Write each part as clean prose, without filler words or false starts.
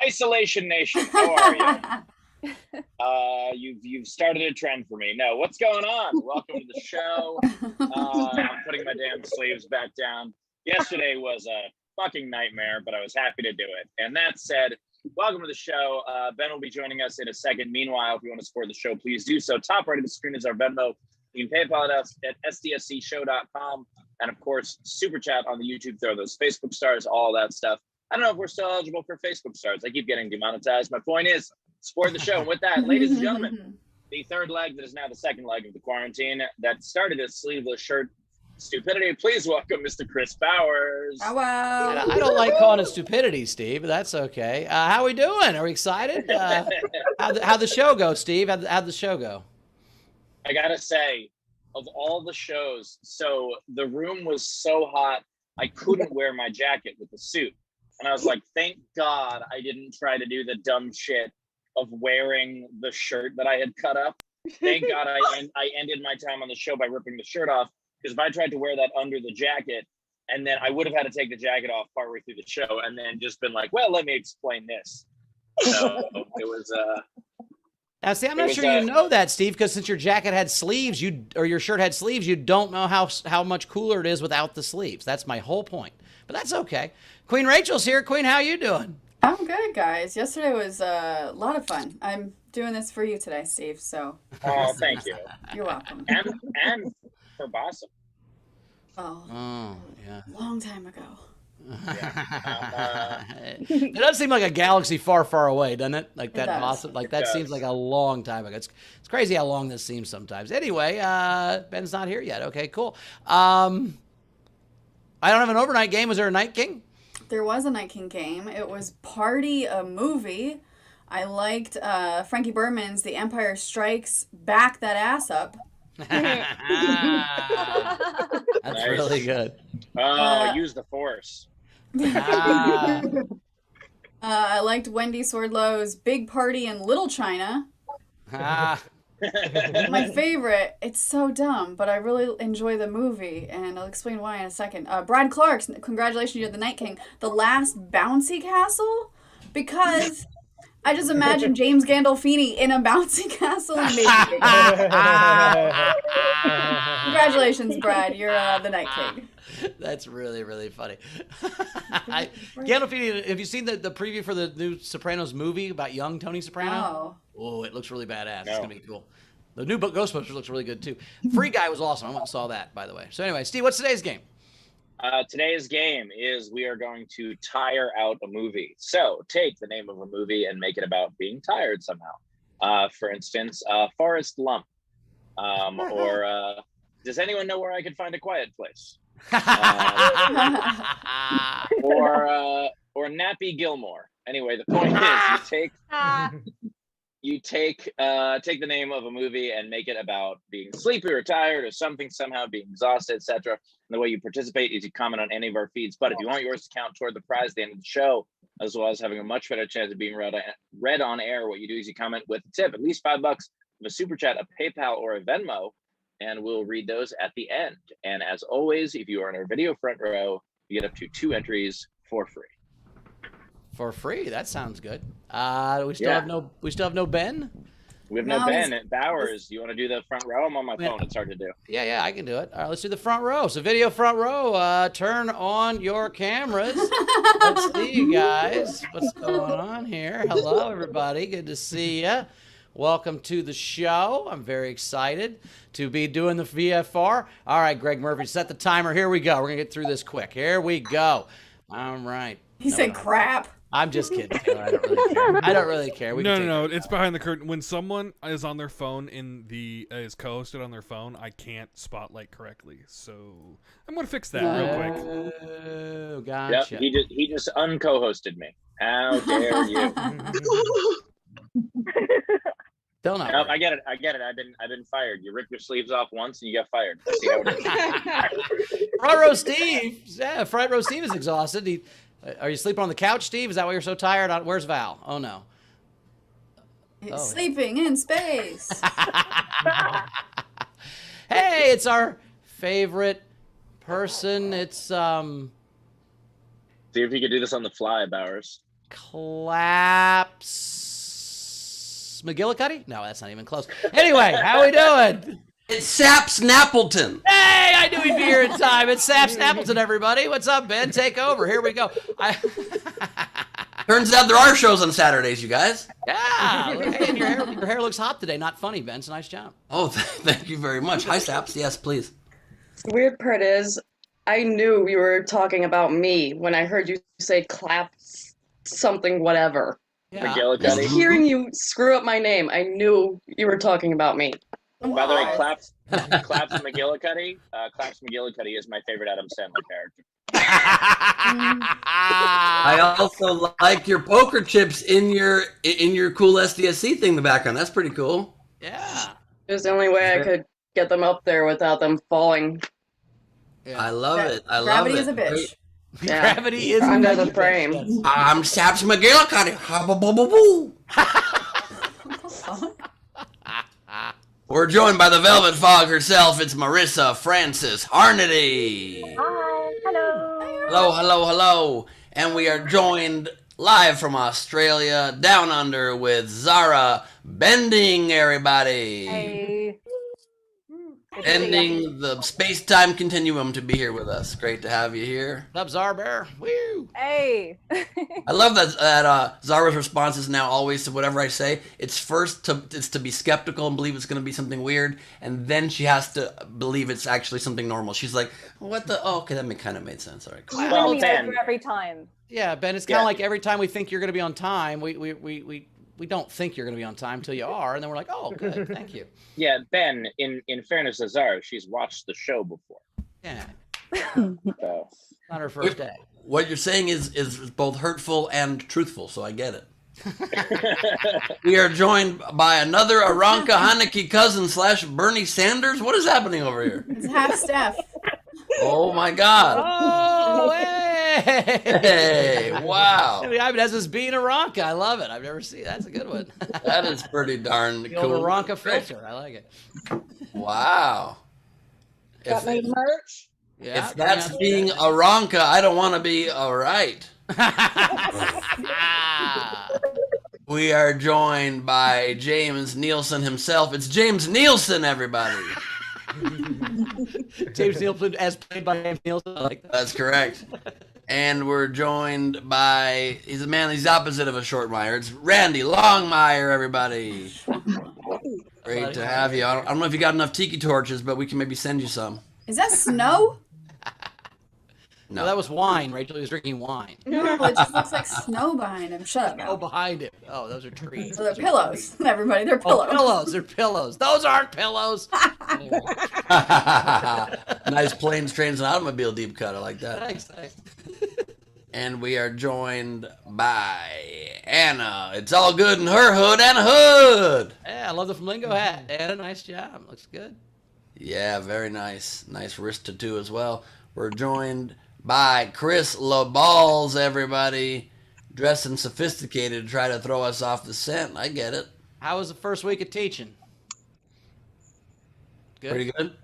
Isolation Nation, how are you? You've started a trend for me. No, what's going on? Welcome to the show. I'm putting my damn sleeves back down. Yesterday was a fucking nightmare, but I was happy to do it. And that said, welcome to the show. Ben will be joining us in a second. Meanwhile, if you want to support the show, please do so. Top right of the screen is our Venmo. You can PayPal us at sdscshow.com. And of course, Super Chat on the YouTube, throw those Facebook stars, all that stuff. I don't know if we're still eligible for Facebook stars. I keep getting demonetized. My point is, support the show. And with that, ladies and gentlemen, the third leg that is now the second leg of the quarantine that started as sleeveless shirt stupidity. Please welcome Mr. Chris Bowers. Hello. I don't like calling it stupidity, Steve, but that's okay. How are we doing? Are we excited? How'd the show go, Steve? How'd the show go? I gotta say, of all the shows, so the room was so hot, I couldn't wear my jacket with the suit. And I was like, thank God I didn't try to do the dumb shit of wearing the shirt that I had cut up. Thank God I ended my time on the show by ripping the shirt off, because if I tried to wear that under the jacket, and then I would have had to take the jacket off partway through the show and then just been like, well, let me explain this. So it was... Now, see, I'm not sure you know that, Steve, because since your jacket had sleeves, or your shirt had sleeves, you don't know how much cooler it is without the sleeves. That's my whole point. But that's okay. Queen Rachel's here. Queen, how you doing? I'm good, guys. Yesterday was a lot of fun. I'm doing this for you today, Steve, so... Oh, thank you. You're welcome. And for Bossum. Oh, yeah. Long time ago. Yeah. It does seem like a galaxy far, far away, doesn't it? Like that, does. That seems like a long time ago. It's crazy how long this seems sometimes. Anyway, Ben's not here yet. Okay, cool. I don't have an overnight game. Was there a Night King? There was a Night King game. It was Party a Movie. I liked Frankie Berman's The Empire Strikes Back That Ass Up. That's Nice. really good. Use the Force. I liked Wendy Swordlow's Big Party in Little China. My favorite, it's so dumb, but I really enjoy the movie, and I'll explain why in a second. Brad Clark's, congratulations, you're the Night King. The Last Bouncy Castle? Because I just imagine James Gandolfini in a bouncy castle and maybe Congratulations, Brad, you're the Night King. That's really, really funny. Gandolfini, have you seen the preview for the new Sopranos movie about young Tony Soprano? Oh, it looks really badass. No. It's going to be cool. The new Ghostbusters looks really good, too. Free Guy was awesome. I went and saw that, by the way. So anyway, Steve, what's today's game? Today's game is we are going to tire out a movie. So take the name of a movie and make it about being tired somehow. For instance, Forrest Lump. Or does anyone know where I could find a quiet place? Or Nappy Gilmore. Anyway, the point is you take the name of a movie and make it about being sleepy or tired or something, somehow being exhausted, etc. And the way you participate is you comment on any of our feeds. But if you want yours to count toward the prize at the end of the show, as well as having a much better chance of being read on air, what you do is you comment with a tip, at least $5 of a super chat, a PayPal, or a Venmo, and we'll read those at the end. And as always, if you are in our video front row, you get up to 2 entries for free. For free, that sounds good. We still have no Ben. We have no Ben. Bowers, you want to do the front row? I'm on my phone. It's hard to do. Yeah, I can do it. All right, let's do the front row. So video front row. Turn on your cameras. Let's see you guys. What's going on here? Hello, everybody. Good to see you. Welcome to the show. I'm very excited to be doing the VFR. All right, Greg Murphy, set the timer. Here we go. We're going to get through this quick. Here we go. All right. He said crap. I'm just kidding, Taylor. I don't really care. No. It's behind the curtain. When someone is on their phone is co-hosted on their phone, I can't spotlight correctly. So I'm going to fix that real quick. Oh, gotcha. Yep, he just unco-hosted me. How dare you? Still not. Nope, I get it. I've been fired. You rip your sleeves off once and you get fired. I see how it is. Front row Steve. Yeah, front row Steve is exhausted. Are you sleeping on the couch, Steve? Is that why you're so tired? Where's Val? Oh, no. Sleeping in space. Hey, it's our favorite person. It's See if you could do this on the fly, Bowers. Claps McGillicuddy? No, that's not even close. Anyway, how we doing? It's Sap Snappleton. Hey, I knew he'd be here in time. It's Sap Snappleton, everybody. What's up, Ben? Take over. Here we go. Turns out there are shows on Saturdays, you guys. Yeah. Hey, and your hair looks hot today. Not funny, Ben. It's a nice job. Oh, thank you very much. Hi, Saps. Yes, please. The weird part is, I knew you were talking about me when I heard you say claps something whatever. Yeah. Just McGillicuddy. hearing you screw up my name, I knew you were talking about me. By the way, Claps McGillicuddy. Claps McGillicuddy is my favorite Adam Sandler character. I also like your poker chips in your cool SDSC thing in the background. That's pretty cool. Yeah. It was the only way I could get them up there without them falling. I love it. I love it. Gravity is a bitch. Yeah. Gravity is Under a the frame. I'm Saps McGillicuddy. Ha-ba-ba-ba-boo. We're joined by the Velvet Fog herself. It's Marissa Francis Harnedy. Hi, hello. Hello, hello, hello. And we are joined live from Australia, down under, with Zara Bending, everybody. Hey. Good to see ya. Ending the space-time continuum to be here with us. Great to have you here. What's up, Zarbear? Woo! Hey. I love that Zara's response is now always to whatever I say. It's to be skeptical and believe it's going to be something weird, and then she has to believe it's actually something normal. She's like, "What the? Oh, okay, that kind of made sense. All right, cool." Well, We Ben. go through every time. Yeah, Ben, it's kind of Yeah. like every time we think you're going to be on time, we don't think you're going to be on time until you are, and then we're like, oh, good, thank you. Yeah, Ben. In fairness to Zara, she's watched the show before. Yeah, So. not her first day. What you're saying is both hurtful and truthful, so I get it. We are joined by another Aranka Haneke cousin / Bernie Sanders. What is happening over here? It's half Steph. Oh my God! Oh, hey! Hey, wow! Ivan has this being a Ronka. I love it. I've never seen. That's a good one. That is pretty darn The old cool. Aranka filter. I like it. Wow! Got my merch? Yeah. If that's being Aranka, I don't want to be alright. We are joined by James Nielsen himself. It's James Nielsen, everybody. James Nielsen, as played by James Nielsen. I like that. That's correct. And we're joined by, he's the opposite of a Shortmeyer. It's Randy Longmire, everybody. Great to have you. I don't know if you got enough tiki torches, but we can maybe send you some. Is that snow? No. Well, that was wine. Rachel was drinking wine. No, it just looks like snow behind him. Shut Oh, up. behind it. Oh, those are trees. So they're pillows. Everybody, they're Oh, pillows. pillows. They're pillows. Those aren't pillows. Anyway, Nice planes, trains, and automobile deep cut. I like that. thanks. And we are joined by Anna. It's all good in her hood and hood. Yeah, I love the flamingo hat. Anna, nice job. Looks good. Yeah, very nice. Nice wrist tattoo as well. We're joined by Chris LaBalls, everybody. Dressing sophisticated to try to throw us off the scent. I get it. How was the first week of teaching? Good. Pretty good.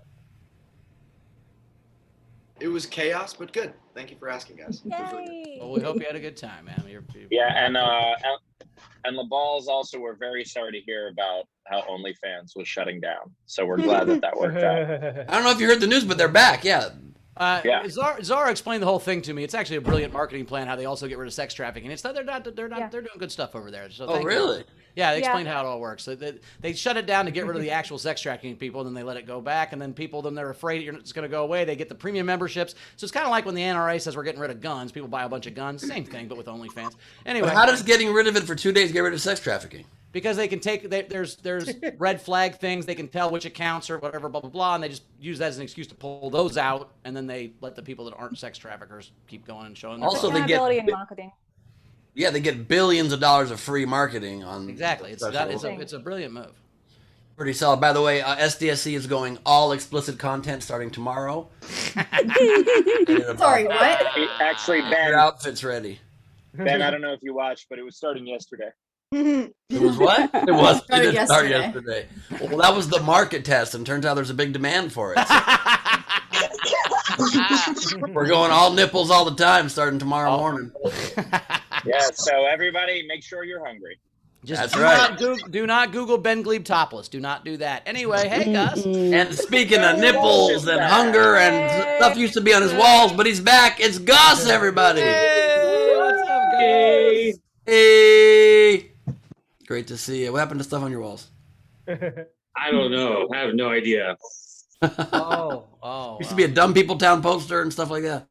It was chaos, but good. Thank you for asking, guys. It was really good. Yay. Well, we hope you had a good time, man. Yeah, and LaBalls also were very sorry to hear about how OnlyFans was shutting down. So we're glad that worked out. I don't know if you heard the news, but they're back. Yeah. Yeah. Zara explained the whole thing to me. It's actually a brilliant marketing plan. How they also get rid of sex trafficking. They're doing good stuff over there. So Oh, thank you. really? Yeah, they Yeah. explained how it all works. So they shut it down to get rid of the actual sex trafficking people, and then they let it go back. And then they're afraid it's going to go away. They get the premium memberships. So it's kind of like when the NRA says we're getting rid of guns. People buy a bunch of guns. Same thing, but with OnlyFans. Anyway, But how does getting rid of it for 2 days get rid of sex trafficking? because they can there's red flag things, they can tell which accounts or whatever, blah blah blah, and they just use that as an excuse to pull those out, and then they let the people that aren't sex traffickers keep going and showing their Also, they get- Accountability in marketing. Yeah, they get billions of dollars of free marketing on. exactly. It's special- a brilliant move. Pretty solid. By the way, SDSC is going all explicit content starting tomorrow. Sorry, what? Actually, Your Ben, outfit's ready. I don't know if you watched, but it was starting yesterday. It was what? It was. It Started did start yesterday. yesterday. Well, that was the market test, and turns out there's a big demand for it. We're going all nipples all the time starting tomorrow morning. Yeah, so everybody, make sure you're hungry. Just That's do right. do not Google Ben Gleib topless. Do not do that. Anyway, hey Gus. And speaking of nipples and hunger and stuff used to be on his walls, but he's back. It's Gus, everybody. Hey, what's up, Gus? Hey. Great to see you. What happened to stuff on your walls? I don't know. I have no idea. Used to be a Dumb People Town poster and stuff like that.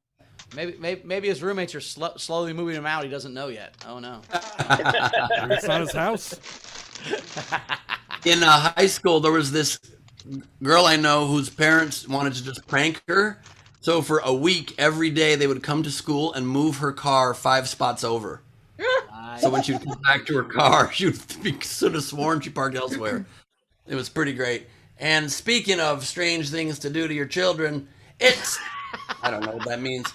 Maybe his roommates are slowly moving him out. He doesn't know yet. Oh no. It's not his house. In high school, there was this girl I know whose parents wanted to just prank her. So for a week, every day they would come to school and move her car 5 spots over. Nice. So when she would come back to her car, she would be sort of sworn she parked elsewhere. It was pretty great. And speaking of strange things to do to your children, it's... I don't know what that means.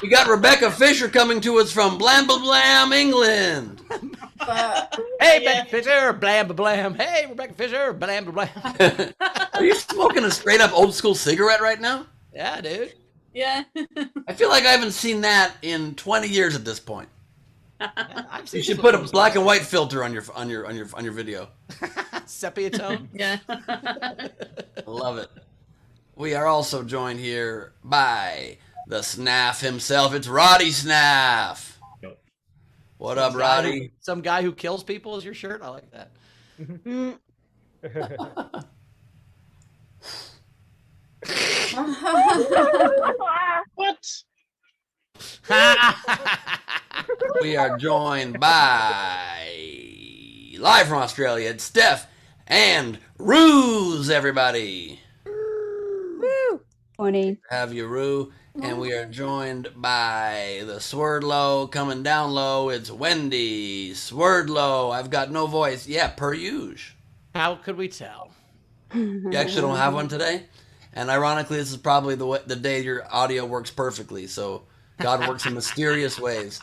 We got Rebecca Fisher coming to us from Blam Blam Blam, England. Hey, Ben Fisher, blam blam. Hey, Rebecca Fisher, blam blam. Are you smoking a straight up old school cigarette right now? Yeah, dude. Yeah. I feel like I haven't seen that in 20 years at this point. Yeah, You should put a black and white filter on your video. sepia tone. Yeah. I love it. We are also joined here by the Snaff himself. It's Roddy Snaff. What up, Roddy? Some guy who kills people is your shirt. I like that. What? We are joined by, live from Australia, it's Steph and Ruse, everybody. Morning. Have you, Rue? And we are joined by the Swerdlow coming down low. It's Wendy Swerdlow. I've got no voice. Yeah, per usual. How could we tell? You actually don't have one today? And ironically, this is probably the day your audio works perfectly. So God works in mysterious ways.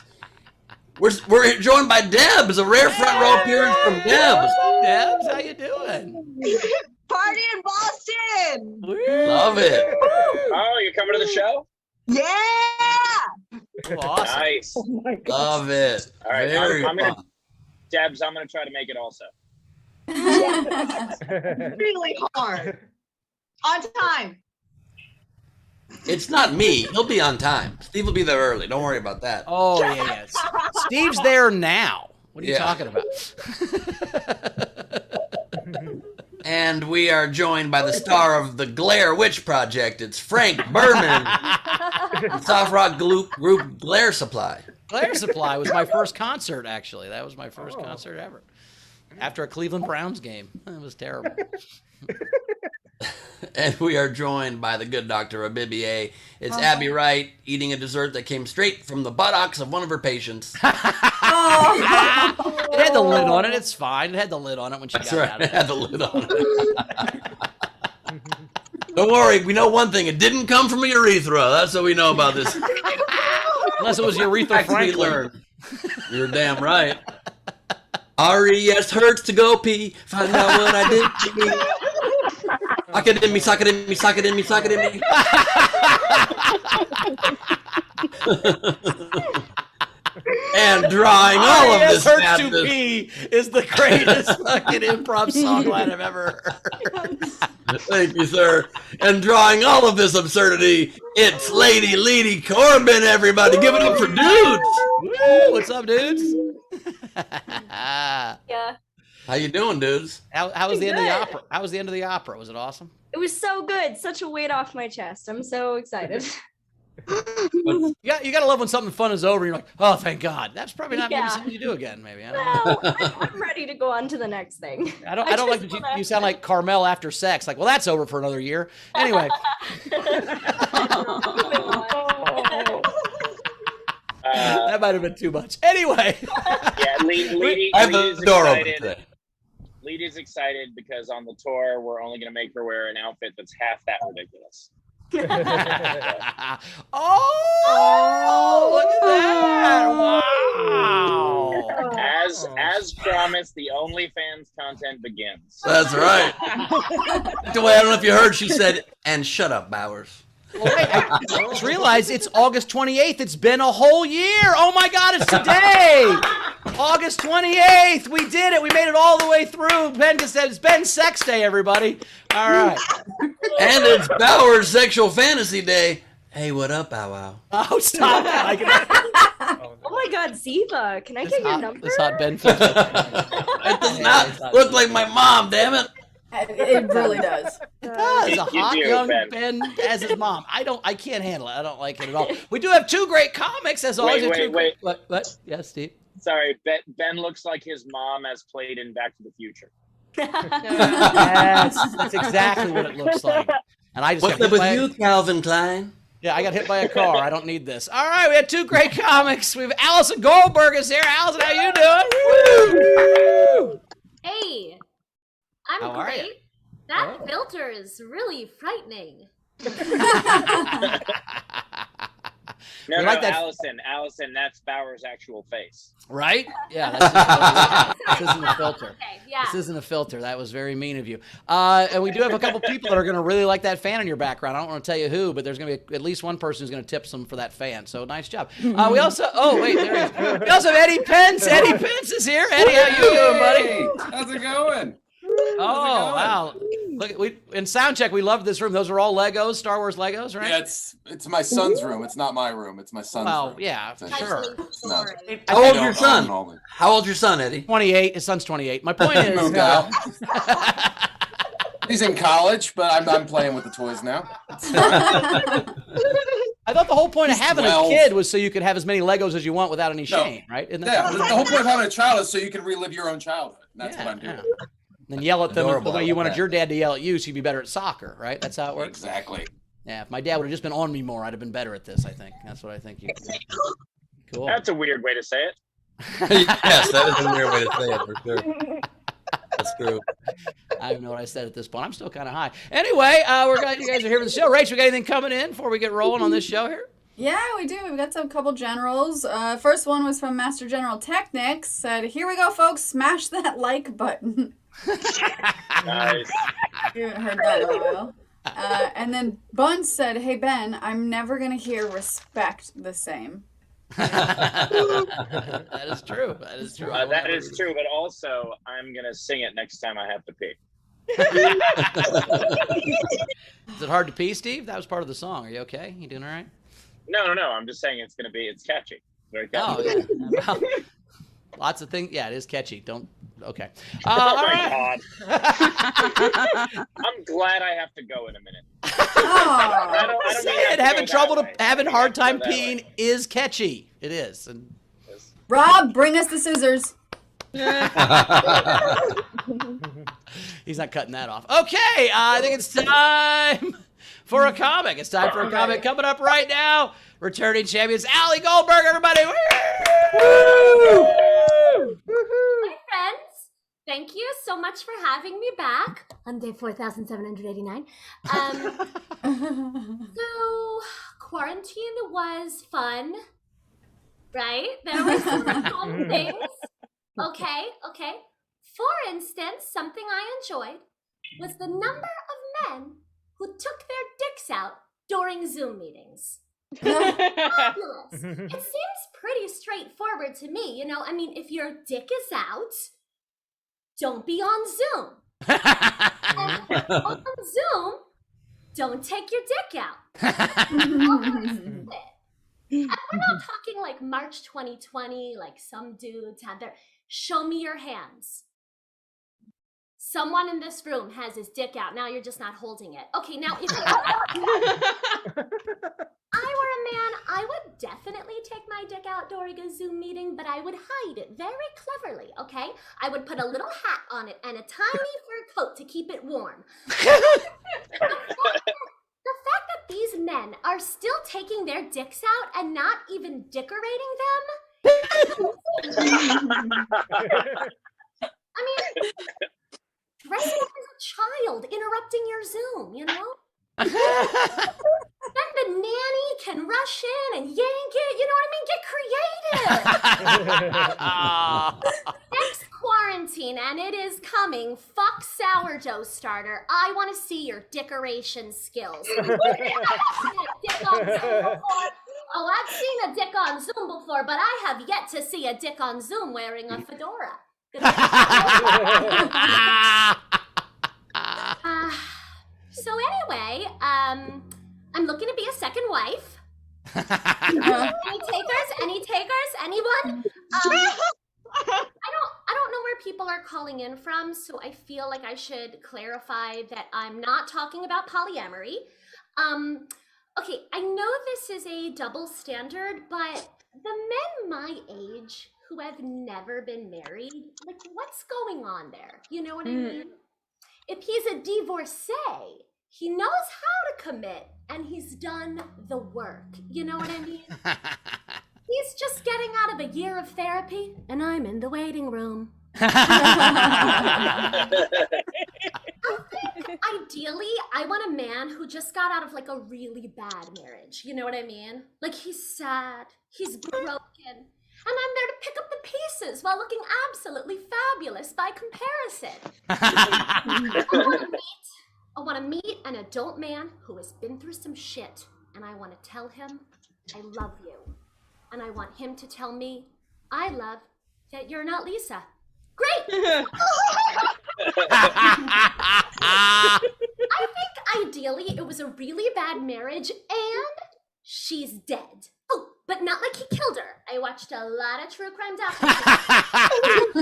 We're joined by Debs, a rare front row appearance from Debs. Debs, how you doing? Party in Boston! Love it. Oh, you're coming to the show? Yeah! Awesome. Nice. Oh my God. Love it. All right, Very I'm gonna, fun. Debs, I'm gonna try to make it also. Really hard. On time. It's not me. He'll be on time. Steve will be there early. Don't worry about that. Oh, yeah. Steve's there now. What are you Yeah. talking about? And we are joined by the star of the Glare Witch Project. It's Frank Berman. Soft rock group Glare Supply. Glare Supply was my first concert, actually. That was my first concert ever. After a Cleveland Browns game. It was terrible. And we are joined by the good Dr. Abibier. It's Abby Wright eating a dessert that came straight from the buttocks of one of her patients. It had the lid on it. It's fine. It had the lid on it when she That's got right. out It of had the lid on it. Don't worry. We know one thing. It didn't come from a urethra. That's what we know about this. Unless it was Urethra Fact we Franklin. learned. You're damn right. R-E-S hurts to go pee. Find out what I did to me. Sock it in me, sock it in me, sock it in me, sock it in me. And drawing all of this Hurts to madness. Pee is the greatest fucking improv songline I've ever heard. Thank you, sir. And drawing all of this absurdity, it's Lady Corbin, everybody. Give it up for dudes. Woo, what's up, dudes? Yeah. How you doing, dudes? How was the end of the Good. opera? How was the end of the opera? Was it awesome? It was so good. Such a weight off my chest. I'm so excited. You gotta love when something fun is over. And you're like, oh, thank God. That's probably not maybe Yeah. something you do again. Maybe I don't know. Well, I'm ready to go on to the next thing. I don't like that you sound like Carmel after sex. Like, well, that's over for another year. Anyway, that might have been too much. Anyway, Yeah, Leedy I have the is door open excited. today. Leedy's excited because on the tour we're only gonna make her wear an outfit that's half that ridiculous. oh, look at that! Wow. As promised, the OnlyFans content begins. That's right. The way I don't know if you heard, she said, "And shut up, Bowers." Oh, wait, I just realized it's August 28th. It's been a whole year. Oh my God, it's today. August 28th. We did it. We made it all the way through. Ben just said it's Ben Sex Day, everybody. All right. And it's Bauer's Sexual Fantasy Day. Hey, what up, Bow Wow? Oh, stop that. Oh my God, Ziva, can I get your number? This hot Ben filter. It does not look like my mom, damn it. It really does. It does. A You hot do, young Ben. Ben as his mom. I can't handle it. I don't like it at all. We do have two great comics, as always. Wait. What? Yes, Steve? Sorry, Ben looks like his mom as played in Back to the Future. That's exactly what it looks like. And I just What's got up hit with by you, Calvin Klein? Yeah, I got hit by a car. I don't need this. All right, we had two great comics. We have Allison Goldberg is here. Allison, how you doing? Woo! Hey, I'm How are great. ya? That Oh. filter is really frightening. No, We like that- Allison, that's Bauer's actual face. Right? Yeah, that's just, this isn't a filter. Okay, yeah. This isn't a filter. That was very mean of you. And we do have a couple people that are going to really like that fan in your background. I don't want to tell you who, but there's going to be at least one person who's going to tip some for that fan. So nice job. We also, there he is. We also have Eddie Pence. Eddie Pence is here. Eddie, how you doing, buddy? How's it going? Oh, wow. Look, in Soundcheck, we love this room. Those are all Legos, Star Wars Legos, right? Yeah, it's my son's room. It's not my room. It's my son's room. Well, yeah, sure. No. How old's your son? How old's your son, Eddie? 28. His son's 28. My point is, No. He's in college, but I'm playing with the toys now. I thought the whole point of He's having 12. a kid was so you could have as many Legos as you want without any No. shame, right? Isn't Yeah, that the whole point of having a child is so you can relive your own childhood. And that's what I'm doing. Then yell at them Adorable. the way I you love wanted that. your dad to yell at you so you'd be better at soccer, right? That's how it works. Exactly. Yeah, if my dad would have just been on me more, I'd have been better at this, I think. That's what I think you could do. Cool. That's a weird way to say it. Yes, that is a weird way to say it, for sure. That's true. I don't even know what I said at this point. I'm still kind of high. Anyway, we're glad you guys are here for the show. Rach, we got anything coming in before we get rolling on this show here? Yeah, we do. We've got some couple generals. First one was from Master General Technics. Said, "Here we go, folks. Smash that like button." Nice. You haven't heard that in a while. And then Bun said, "Hey Ben, I'm never gonna hear respect the same." That is true. That is true. That is true, but also I'm gonna sing it next time I have to pee. Is it hard to pee, Steve? That was part of the song. Are you okay? You doing all right? No. I'm just saying it's catchy. Very catchy. Oh, yeah. Well, lots of things. Yeah, it is catchy. Okay. Oh All my right. God. I'm glad I have to go in a minute. Oh, don't mean to Having go trouble that way. having hard time Go that peeing way. is catchy. It is. And Rob, bring us the scissors. he's not cutting that off. Okay, I think it's time for a comic. It's time for a comic coming up right now. Returning champions, Allie Goldberg, everybody. Woo! Hi, friends. Thank you so much for having me back on day 4,789. So, quarantine was fun, right? There were some fun things. Okay. For instance, something I enjoyed was the number of men who took their dicks out during Zoom meetings. Fabulous. It seems pretty straightforward to me. I mean, if your dick is out, don't be on Zoom. And on Zoom, don't take your dick out. And we're not talking like March 2020, like some dudes had their show me your hands. Someone in this room has his dick out. Now you're just not holding it. Okay, now if I were a man, I would definitely take my dick out during a Zoom meeting, but I would hide it very cleverly, okay? I would put a little hat on it and a tiny fur coat to keep it warm. The fact that these men are still taking their dicks out and not even decorating them. I mean, dressing up as a child, interrupting your Zoom, Then the nanny can rush in and yank it, Get creative. Next quarantine and it is coming. Fuck sourdough starter. I want to see your decoration skills. Oh, I've seen a dick on Zoom before, but I have yet to see a dick on Zoom wearing a fedora. So anyway, I'm looking to be a second wife. Any takers? Anyone? I don't know where people are calling in from, so I feel like I should clarify that I'm not talking about polyamory. Okay, I know this is a double standard, but the men my age who have never been married, like, what's going on there? You know what I mean? If he's a divorcee, he knows how to commit, and he's done the work. You know what I mean? He's just getting out of a year of therapy, and I'm in the waiting room. I think ideally, I want a man who just got out of like a really bad marriage. You know what I mean? Like, he's sad, he's broken, and I'm there to pick up the pieces while looking absolutely fabulous by comparison. I want to meet an adult man who has been through some shit, and I want to tell him, I love you. And I want him to tell me, I love that you're not Lisa. Great! I think ideally it was a really bad marriage and she's dead. Oh, but not like he killed her. I watched a lot of true crime documentaries.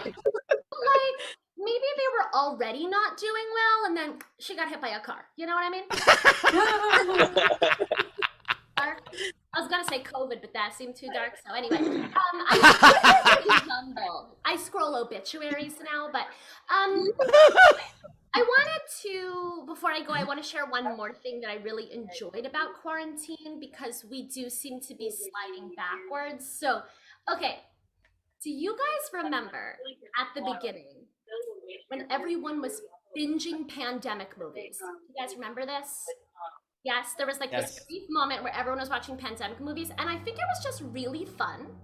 Like, maybe they were already not doing well and then she got hit by a car. You know what I mean? I was gonna say COVID, but that seemed too dark. So anyway, I scroll obituaries now, but I wanted to, before I go, I want to share one more thing that I really enjoyed about quarantine, because we do seem to be sliding backwards. So, okay, do you guys remember at the beginning when everyone was binging pandemic movies? You guys remember this? Yes, there was like this brief moment where everyone was watching pandemic movies, and I think it was just really fun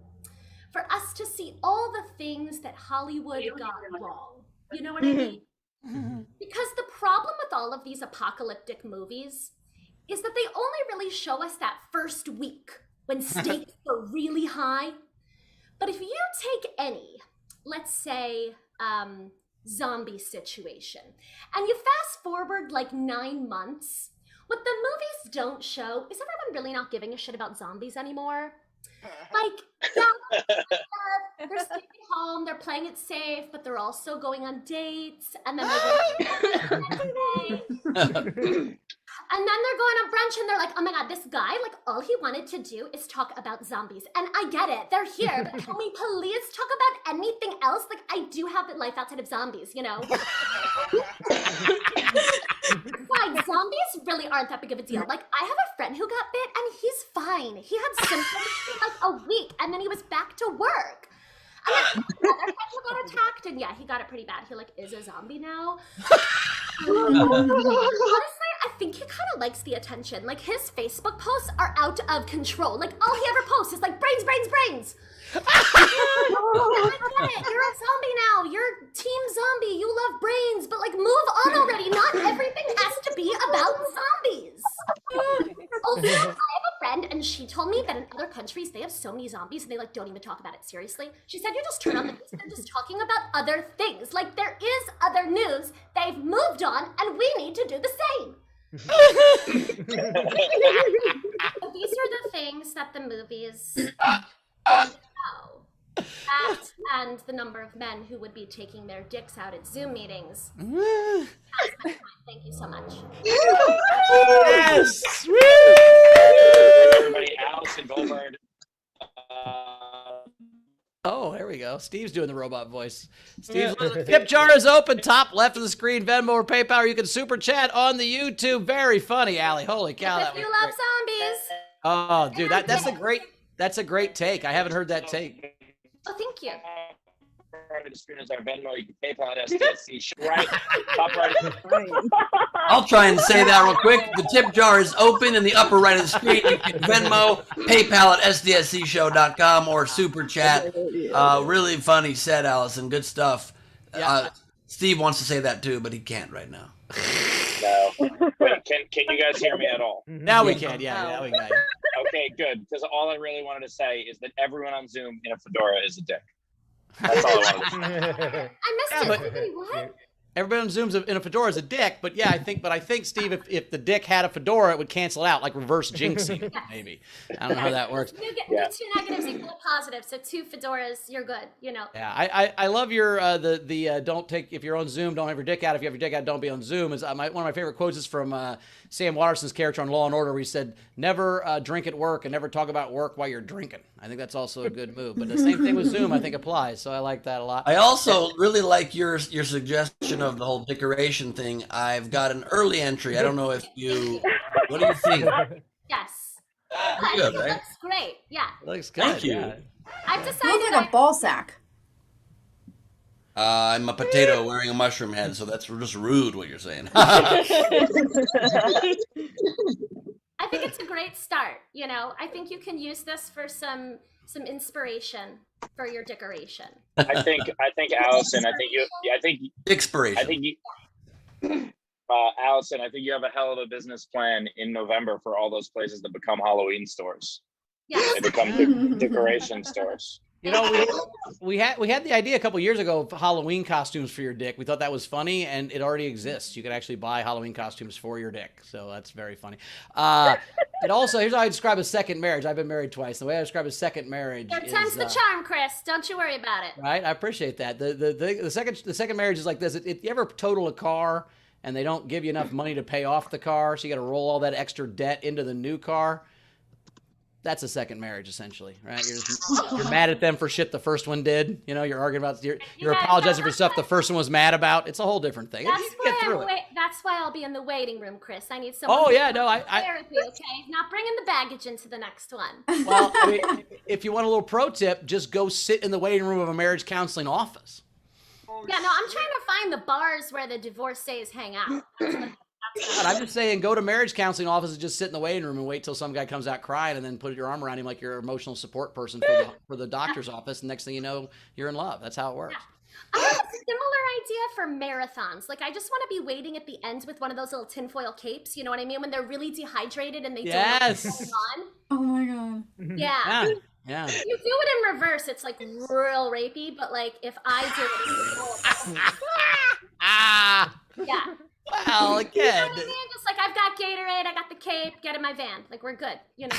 for us to see all the things that Hollywood got wrong. You know what I mean? Because the problem with all of these apocalyptic movies is that they only really show us that first week when stakes are really high. But if you take any, let's say, zombie situation, and you fast forward like 9 months, what the movies don't show is everyone really not giving a shit about zombies anymore. Like, they're staying home, they're playing it safe, but they're also going on dates, and then and then they're going on brunch, and they're like, oh my god, this guy, like, all he wanted to do is talk about zombies. And I get it, they're here, but can we please talk about anything else? Like, I do have a life outside of zombies, you know? Like, zombies really aren't that big of a deal. Like, I have a friend who got bit, and he's fine. He had symptoms for like a week, and then he was back to work. And then another friend who got attacked, and yeah, he got it pretty bad. He like is a zombie now. Honestly, I think he kind of likes the attention. Like, his Facebook posts are out of control. Like, all he ever posts is like brains, brains, brains. I get it. You're a zombie now. You're team zombie. You love brains, but like, move on already. Not everything has to be about zombies. Also, I have a friend, and she told me that in other countries they have so many zombies and they like don't even talk about it seriously. She said you just turn on the news and they're just talking about other things. Like, there is other news. They've moved on, and we need to do the same. So these are the things that the movies show. That and the number of men who would be taking their dicks out at Zoom meetings. That's my point. Thank you so much. Yes! Everybody, Allison Goldberg. Oh, there we go. Steve's doing the robot voice. Steve's tip jar is open, top left of the screen, Venmo or PayPal, or you can super chat on the YouTube. Very funny, Allie. Holy cow. If you love zombies. Oh, dude, that's a great take. I haven't heard that take. Oh, thank you. front of the screen is our Venmo. You can PayPal at SDSC. Right, top right. I'll try and say that real quick. The tip jar is open in the upper right of the screen. You can Venmo, PayPal at sdscshow.com, or Super Chat. Really funny set, Allison. Good stuff. Steve wants to say that too, but he can't right now. No. Wait, can you guys hear me at all? Now we can. Yeah, we got you. Okay, good. Because all I really wanted to say is that everyone on Zoom in a fedora is a dick. That's all I wanted to say. I missed it. What? Everybody on Zoom's in a fedora is a dick, but yeah, I think Steve, if the dick had a fedora, it would cancel it out, like reverse jinxing, maybe. I don't know how that works. You get 2 negatives equal a positive, so 2 fedoras, you're good. You know. Yeah, I love your don't take, if you're on Zoom, don't have your dick out. If you have your dick out, don't be on Zoom. Is one of my favorite quotes is from Sam Waterston's character on Law and Order, where he said, "Never drink at work and never talk about work while you're drinking." I think that's also a good move. But the same thing with Zoom, I think applies. So I like that a lot. I also really like your suggestion of the whole decoration thing. I've got an early entry. I don't know if you. What do you think? Yes. Good, It right? looks great. Yeah. Looks good. Thank you. Yeah. I've You decided. look like a ball sack. I'm a potato wearing a mushroom head, so that's just rude what you're saying. I think it's a great start. You know, I think you can use this for some inspiration for your decoration. I think Allison. I think Expiration. I think you. Allison, I think you have a hell of a business plan in November for all those places that become Halloween stores. Yes. They become decoration stores. You know, we had the idea a couple years ago of Halloween costumes for your dick. We thought that was funny, and it already exists. You can actually buy Halloween costumes for your dick, so that's very funny. And also, here's how I describe a second marriage. I've been married twice. The way I describe a second marriage Third is time's the charm, Chris. Don't you worry about it. right. I appreciate that. The second marriage is like this. If you ever total a car and they don't give you enough money to pay off the car, so you got to roll all that extra debt into the new car. That's a second marriage, essentially, right? You're mad at them for shit the first one did. You know, you're arguing about, you're apologizing for stuff the first one was mad about. It's a whole different thing. That's You can get through it. That's why I'll be in the waiting room, Chris. I need someone. Oh yeah, no, therapy, okay? Not bringing the baggage into the next one. Well, I mean, if you want a little pro tip, just go sit in the waiting room of a marriage counseling office. Yeah, no, I'm trying to find the bars where the divorcees hang out. God, I'm just saying, go to marriage counseling office and just sit in the waiting room and wait till some guy comes out crying, and then put your arm around him like your emotional support person for the doctor's office. And next thing you know, you're in love. That's how it works. I have a similar idea for marathons. Like, I just want to be waiting at the end with one of those little tinfoil capes. You know what I mean? When they're really dehydrated and they don't know what's going on. Oh my god. Yeah. Yeah. If you do it in reverse, it's like real rapey. But like, if I did it, yeah. Well, again. You know what I mean? Just like, I've got Gatorade, I got the cape, get in my van. Like, we're good, you know.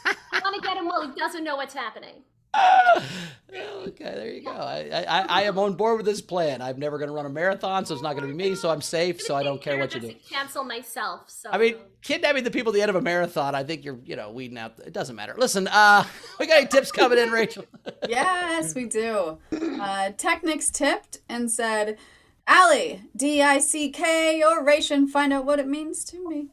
I want to get him while he doesn't know what's happening. Okay, there you go. I am on board with this plan. I'm never going to run a marathon, so it's not going to be me, so I'm safe, so I don't care what you do. Cancel myself, so. I mean, kidnapping the people at the end of a marathon, I think you're, weeding out. It doesn't matter. Listen, we got any tips coming in, Rachel? Yes, we do. Technics tipped and said, Allie, D-I-C-K, oration, find out what it means to me.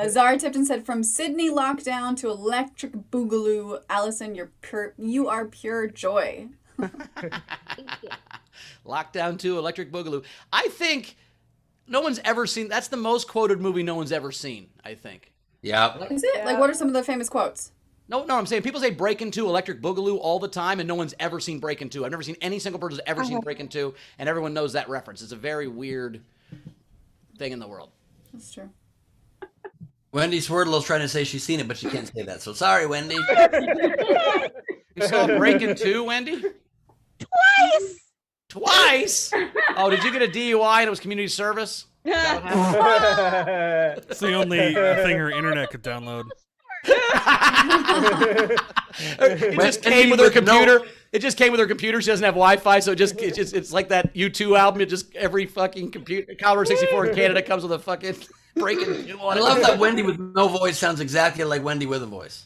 Zara tipped and said, from Sydney lockdown to electric boogaloo, Allison, you are pure joy. Lockdown to electric boogaloo. I think no one's ever seen, that's the most quoted movie no one's ever seen, I think. Yeah. Is it? Like, what are some of the famous quotes? No, I'm saying people say Breakin' 2, Electric Boogaloo all the time, and no one's ever seen Breakin' 2. I've never seen any single person who's ever seen Breakin' 2, and everyone knows that reference. It's a very weird thing in the world. That's true. Wendy Swerdlow's trying to say she's seen it, but she can't say that. So sorry, Wendy. You saw Breakin' 2, Wendy? Twice? Oh, did you get a DUI and it was community service? It's the only thing her internet could download. It just came with her computer. It just came with her computer. She doesn't have Wi-Fi, so it's like that U2 album. It just every fucking computer, Commodore 64 in Canada comes with a fucking Breakin' 2 on it. I love that Wendy with no voice sounds exactly like Wendy with a voice.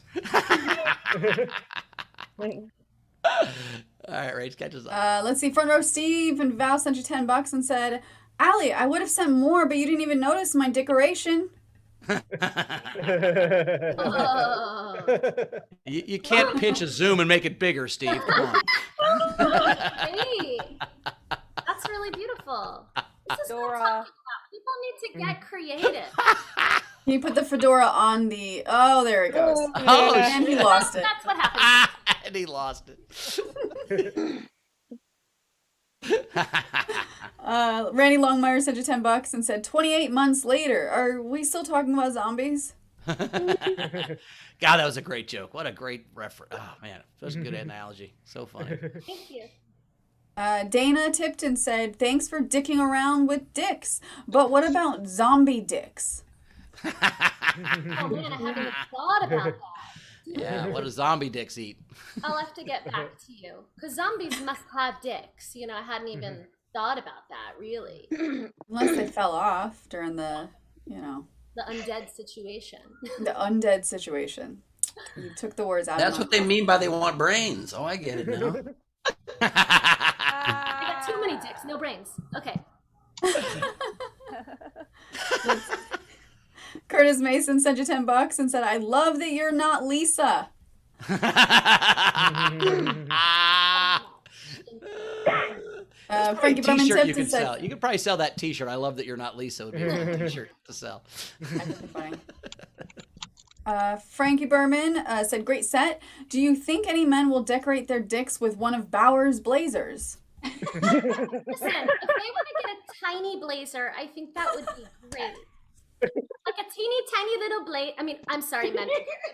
All right, Rach, catch us up. Let's see. Front row Steve and Val sent you $10 and said, Allie, I would have sent more, but you didn't even notice my decoration. Oh. You can't pinch a zoom and make it bigger, Steve. Come on. Hey, that's really beautiful. This is what I'm talking about. People need to get creative. Can you put the fedora on the... Oh, there it goes. Oh, and he lost it. That's what happens. And he lost it. Randy Longmire sent you $10 and said, 28 months later. Are we still talking about zombies? God, that was a great joke. What a great reference. Oh, man. Such a good analogy. So funny. Thank you. Dana tipped and said, thanks for dicking around with dicks. But what about zombie dicks? Oh, man, I haven't even thought about that. Yeah, what do zombie dicks eat? I'll have to get back to you. Because zombies must have dicks. You know, I hadn't even thought about that, really. Unless they fell off during the, The undead situation. the undead situation. You took the words out That's of my what they mean by they want brains. Oh, I get it now. I got too many dicks, no brains. Okay. Curtis Mason sent you $10 and said, I love that you're not Lisa. Frankie Bowman T-shirt tipped and said, sell. You could probably sell that T-shirt. I love that you're not Lisa. Would be a good T-shirt to sell. Frankie Berman said, great set. Do you think any men will decorate their dicks with one of Bauer's blazers? Listen, if they want to get a tiny blazer, I think that would be great. Like a teeny tiny little blazer. I mean, I'm sorry, men.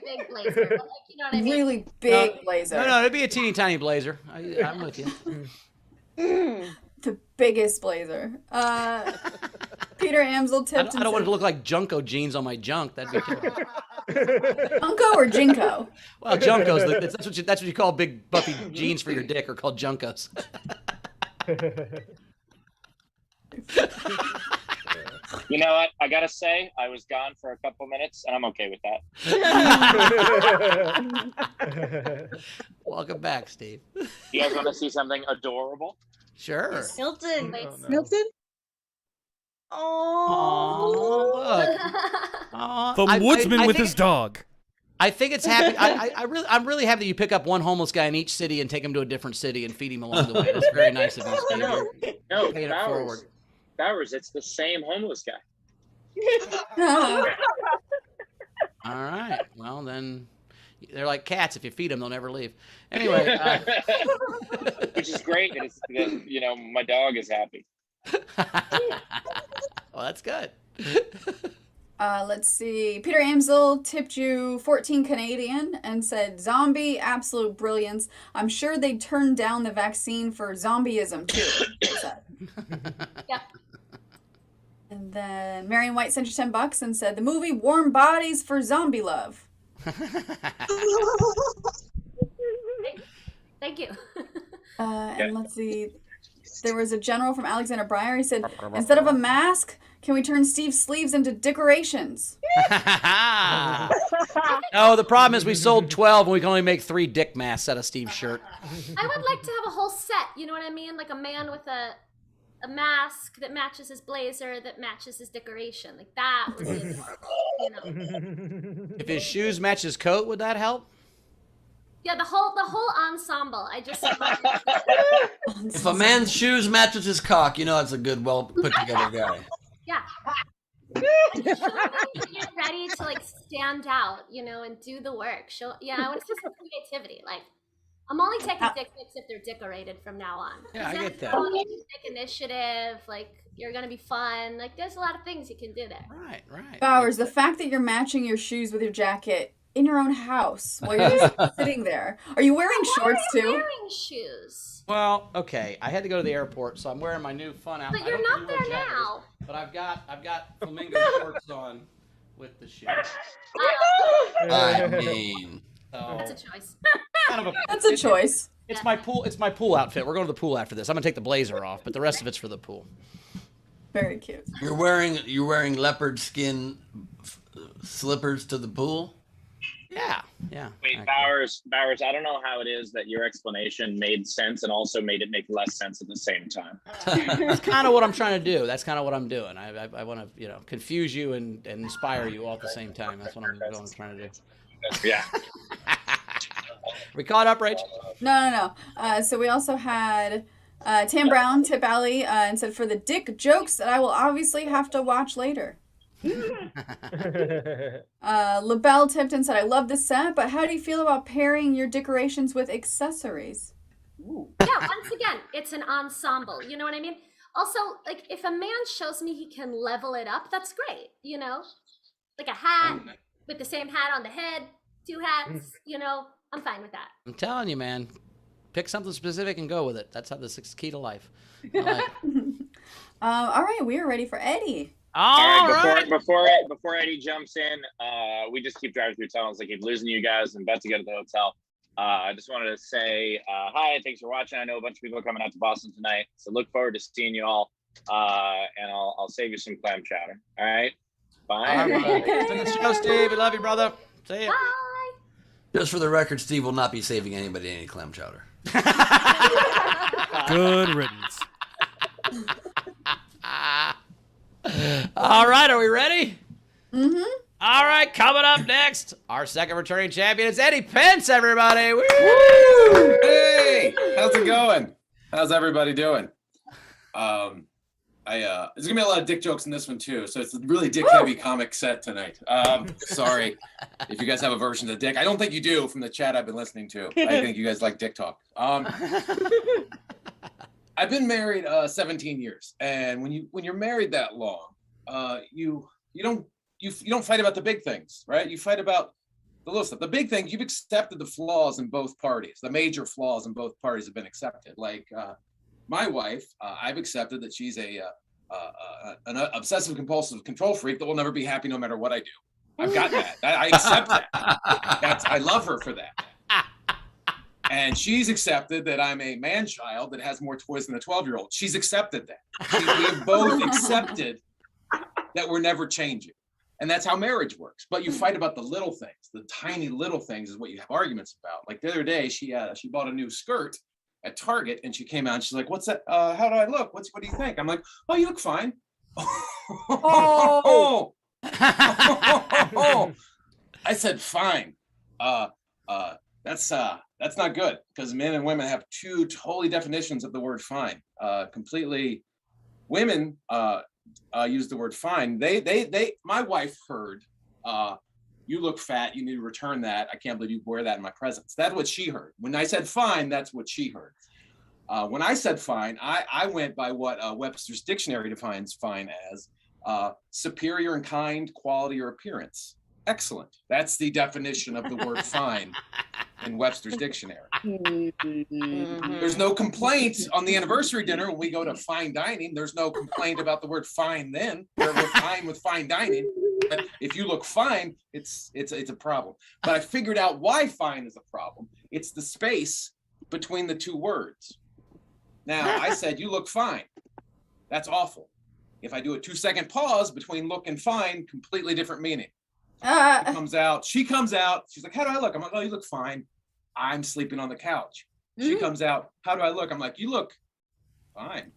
Big blazer. But like, you know what I mean? Really big blazer. No, it'd be a teeny tiny blazer. I'm with you. The biggest blazer. Peter Amsel tipped I don't want it to look like Junko jeans on my junk. That'd be terrible. Junko or Jinko? Well, Junkos. That's what you call big buffy jeans for your dick, are called Junkos. You know what? I gotta say, I was gone for a couple minutes, and I'm okay with that. Welcome back, Steve. You guys want to see something adorable? Sure. Milton. Oh, no. Milton? Oh, The woodsman with his dog. I think it's happy. I'm really happy that you pick up one homeless guy in each city and take him to a different city and feed him along the way. That's very nice of you, Steve. No, Paying it forward. Bowers, it's the same homeless guy. All right. Well, then they're like cats. If you feed them, they'll never leave. Anyway. Which is great. It's, my dog is happy. Well, that's good. Let's see. Peter Amsel tipped you 14 Canadian and said, zombie, absolute brilliance. I'm sure they'd turn down the vaccine for zombieism, too. Yep. And then Marion White sent you $10 and said, the movie Warm Bodies for Zombie Love. Thank you. And let's see. There was a general from Alexander Breyer. He said, instead of a mask, can we turn Steve's sleeves into decorations? No, the problem is we sold 12 and we can only make 3 dick masks out of Steve's shirt. I would like to have a whole set, you know what I mean? Like a man with a mask that matches his blazer, that matches his decoration. Like that would be adorable, you know? If his shoes match his coat, would that help? Yeah, the whole ensemble. I just If a man's shoes matches his cock, you know it's a good, well put together guy. yeah. Get ready to like stand out, you know, and do the work. I want to see some creativity. Like, I'm only taking dick pics if they're decorated from now on. Yeah, I get that. Dick initiative, like you're gonna be fun. Like, there's a lot of things you can do there. Right. Bowers, the fact that you're matching your shoes with your jacket in your own house while you're just sitting there. Are you wearing shorts too? Wearing shoes. Well, okay. I had to go to the airport, so I'm wearing my new fun outfit. But you're not there now. But I've got flamingo shorts on with the shoes. I mean, That's a choice. That's a choice. It's my pool outfit. We're going to the pool after this. I'm gonna take the blazer off, but the rest of it's for the pool. Very cute. you're wearing leopard skin slippers to the pool. Yeah. Wait, Bowers, I don't know how it is that your explanation made sense and also made it make less sense at the same time. That's kind of what I'm trying to do. That's kind of what I'm doing. I want to, confuse you and inspire you all at the same time. That's what I'm trying to do. Yeah. We caught up, Rach? No. So we also had Tam Brown tip Alley and said, for the dick jokes that I will obviously have to watch later. LaBelle tipped and said, I love the set, but how do you feel about pairing your decorations with accessories? Yeah, once again, it's an ensemble. You know what I mean? Also, like, if a man shows me he can level it up, that's great, you know? Like a hat with the same hat on the head, 2 hats, you know? I'm fine with that. I'm telling you, man. Pick something specific and go with it. That's how this is key to life. I like it. All right, we are ready for Eddie. All right. Before Eddie jumps in, we just keep driving through tunnels. I keep losing you guys and about to get to the hotel. I just wanted to say hi, thanks for watching. I know a bunch of people are coming out to Boston tonight, so look forward to seeing you all. And I'll save you some clam chowder. All right, bye. All right. Thanks for the show, Steve. We love you, brother. See ya. Bye. Just for the record, Steve will not be saving anybody any clam chowder. Good riddance. All right, are we ready? Mm-hmm. All right, coming up next, our second returning champion is Eddie Pence, everybody. Woo! Hey, how's it going? How's everybody doing? There's gonna be a lot of dick jokes in this one too, so it's a really dick-heavy comic set tonight. Sorry if you guys have aversion to dick. I don't think you do from the chat I've been listening to. I think you guys like dick talk. I've been married 17 years, and when you're married that long, you don't fight about the big things, right? You fight about the little stuff. The big thing, you've accepted the flaws in both parties. The major flaws in both parties have been accepted. Like my wife, I've accepted that she's an obsessive compulsive control freak that will never be happy no matter what I do. I've got that. I accept that. I love her for that. And she's accepted that I'm a man-child that has more toys than a 12-year-old. She's accepted that. We have both accepted that we're never changing. And that's how marriage works. But you fight about the little things. The tiny little things is what you have arguments about. Like the other day, she bought a new skirt at Target, and she came out and she's like, "What's that? How do I look? What do you think?" I'm like, "Oh, you look fine." Oh. I said, "Fine." That's not good, because men and women have two totally definitions of the word fine. Completely, women use the word fine. My wife heard, "You look fat, you need to return that. I can't believe you wear that in my presence." That's what she heard. When I said fine, that's what she heard. When I said fine, I went by what Webster's dictionary defines fine as: superior in kind, quality, or appearance. Excellent. That's the definition of the word fine in Webster's dictionary. There's no complaint on the anniversary dinner when we go to fine dining. There's no complaint about the word fine then. We're fine with fine dining. But if you look fine, it's a problem. But I figured out why fine is a problem. It's the space between the two words. Now, I said, "You look fine." That's awful. If I do a 2-second pause between look and fine, completely different meaning. She comes out, she's like, "How do I look?" I'm like, "Oh, you look fine." I'm sleeping on the couch. She comes out, "How do I look?" I'm like, "You look fine."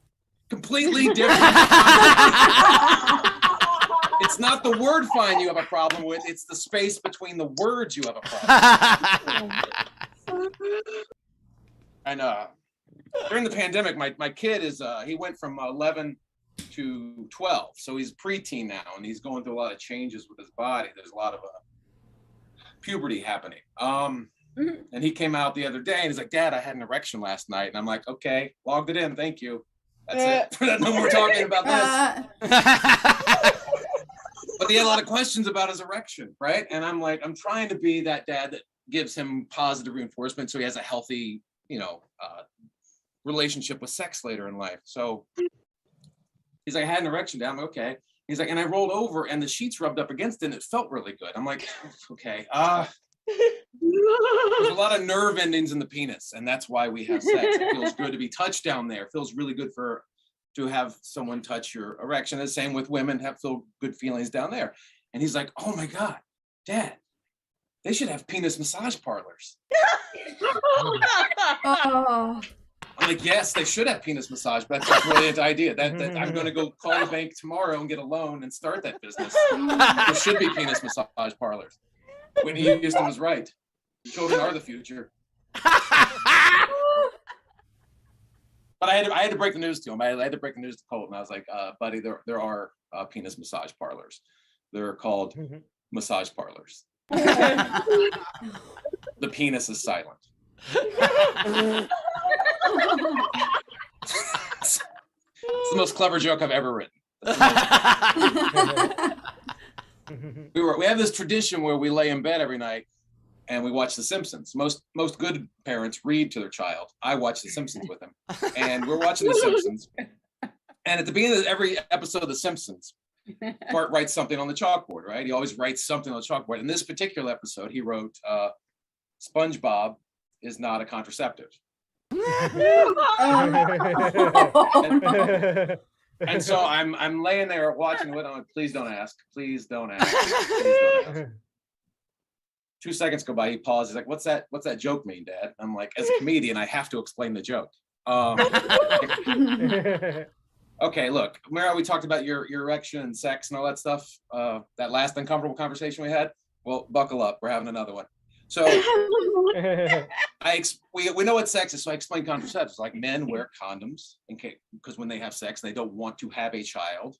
Completely different. It's not the word fine you have a problem with, it's the space between the words you have a problem with. And during the pandemic, my kid he went from 11 to 12, so he's preteen now, and he's going through a lot of changes with his body. There's a lot of puberty happening. And he came out the other day and he's like, "Dad, I had an erection last night." And I'm like, "Okay, logged it in, thank you. That's it. No more talking about this." But he had a lot of questions about his erection, right? And I'm like, I'm trying to be that dad that gives him positive reinforcement so he has a healthy, relationship with sex later in life. So he's like, "I had an erection." I'm like, "Okay." He's like, "And I rolled over and the sheets rubbed up against it and it felt really good." I'm like, "Okay." There's a lot of nerve endings in the penis, and that's why we have sex. It feels good to be touched down there. It feels really good to have someone touch your erection. The same with women, feel good feelings down there. And he's like, "Oh my God, Dad, they should have penis massage parlors." Oh. I'm like, "Yes, they should have penis massage, but that's a brilliant idea. I'm going to go call the bank tomorrow and get a loan and start that business. There should be penis massage parlors." Whitney Houston was right. Children are the future. But I had to break the news to him. I had to break the news to Colt, and I was like, buddy, there are penis massage parlors. They're called massage parlors. The penis is silent. It's the most clever joke I've ever written. We have this tradition where we lay in bed every night and we watch The Simpsons. Most good parents read to their child. I watch The Simpsons with them, and we're watching The Simpsons. And at the beginning of every episode of The Simpsons, Bart writes something on the chalkboard, right? He always writes something on the chalkboard. In this particular episode, he wrote, SpongeBob is not a contraceptive. And so I'm laying there watching it. I'm like, please don't ask. Please don't ask. Please don't ask. 2 seconds go by. He pauses. He's like, "What's that joke mean, Dad?" I'm like, as a comedian, I have to explain the joke. Okay, look. Remember we talked about your erection and sex and all that stuff? That last uncomfortable conversation we had. Well, buckle up. We're having another one. So we know what sex is, so I explain contraceptives. Like, men wear condoms because when they have sex, they don't want to have a child.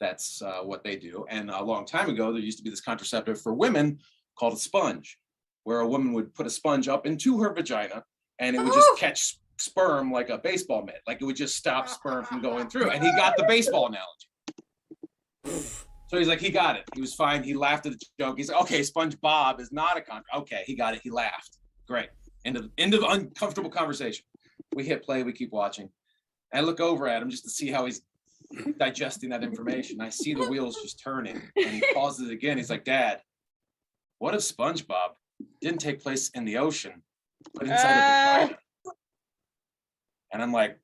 That's what they do. And a long time ago, there used to be this contraceptive for women called a sponge, where a woman would put a sponge up into her vagina, and it would just catch sperm like a baseball mitt. Like, it would just stop sperm from going through. And he got the baseball analogy. So he's like, he got it. He was fine. He laughed at the joke. He's like, okay, SpongeBob is not a okay, he got it. He laughed. Great. End of uncomfortable conversation. We hit play. We keep watching. I look over at him just to see how he's digesting that information. I see the wheels just turning, and he pauses again. He's like, Dad, what if SpongeBob didn't take place in the ocean, but inside a vagina? And I'm like,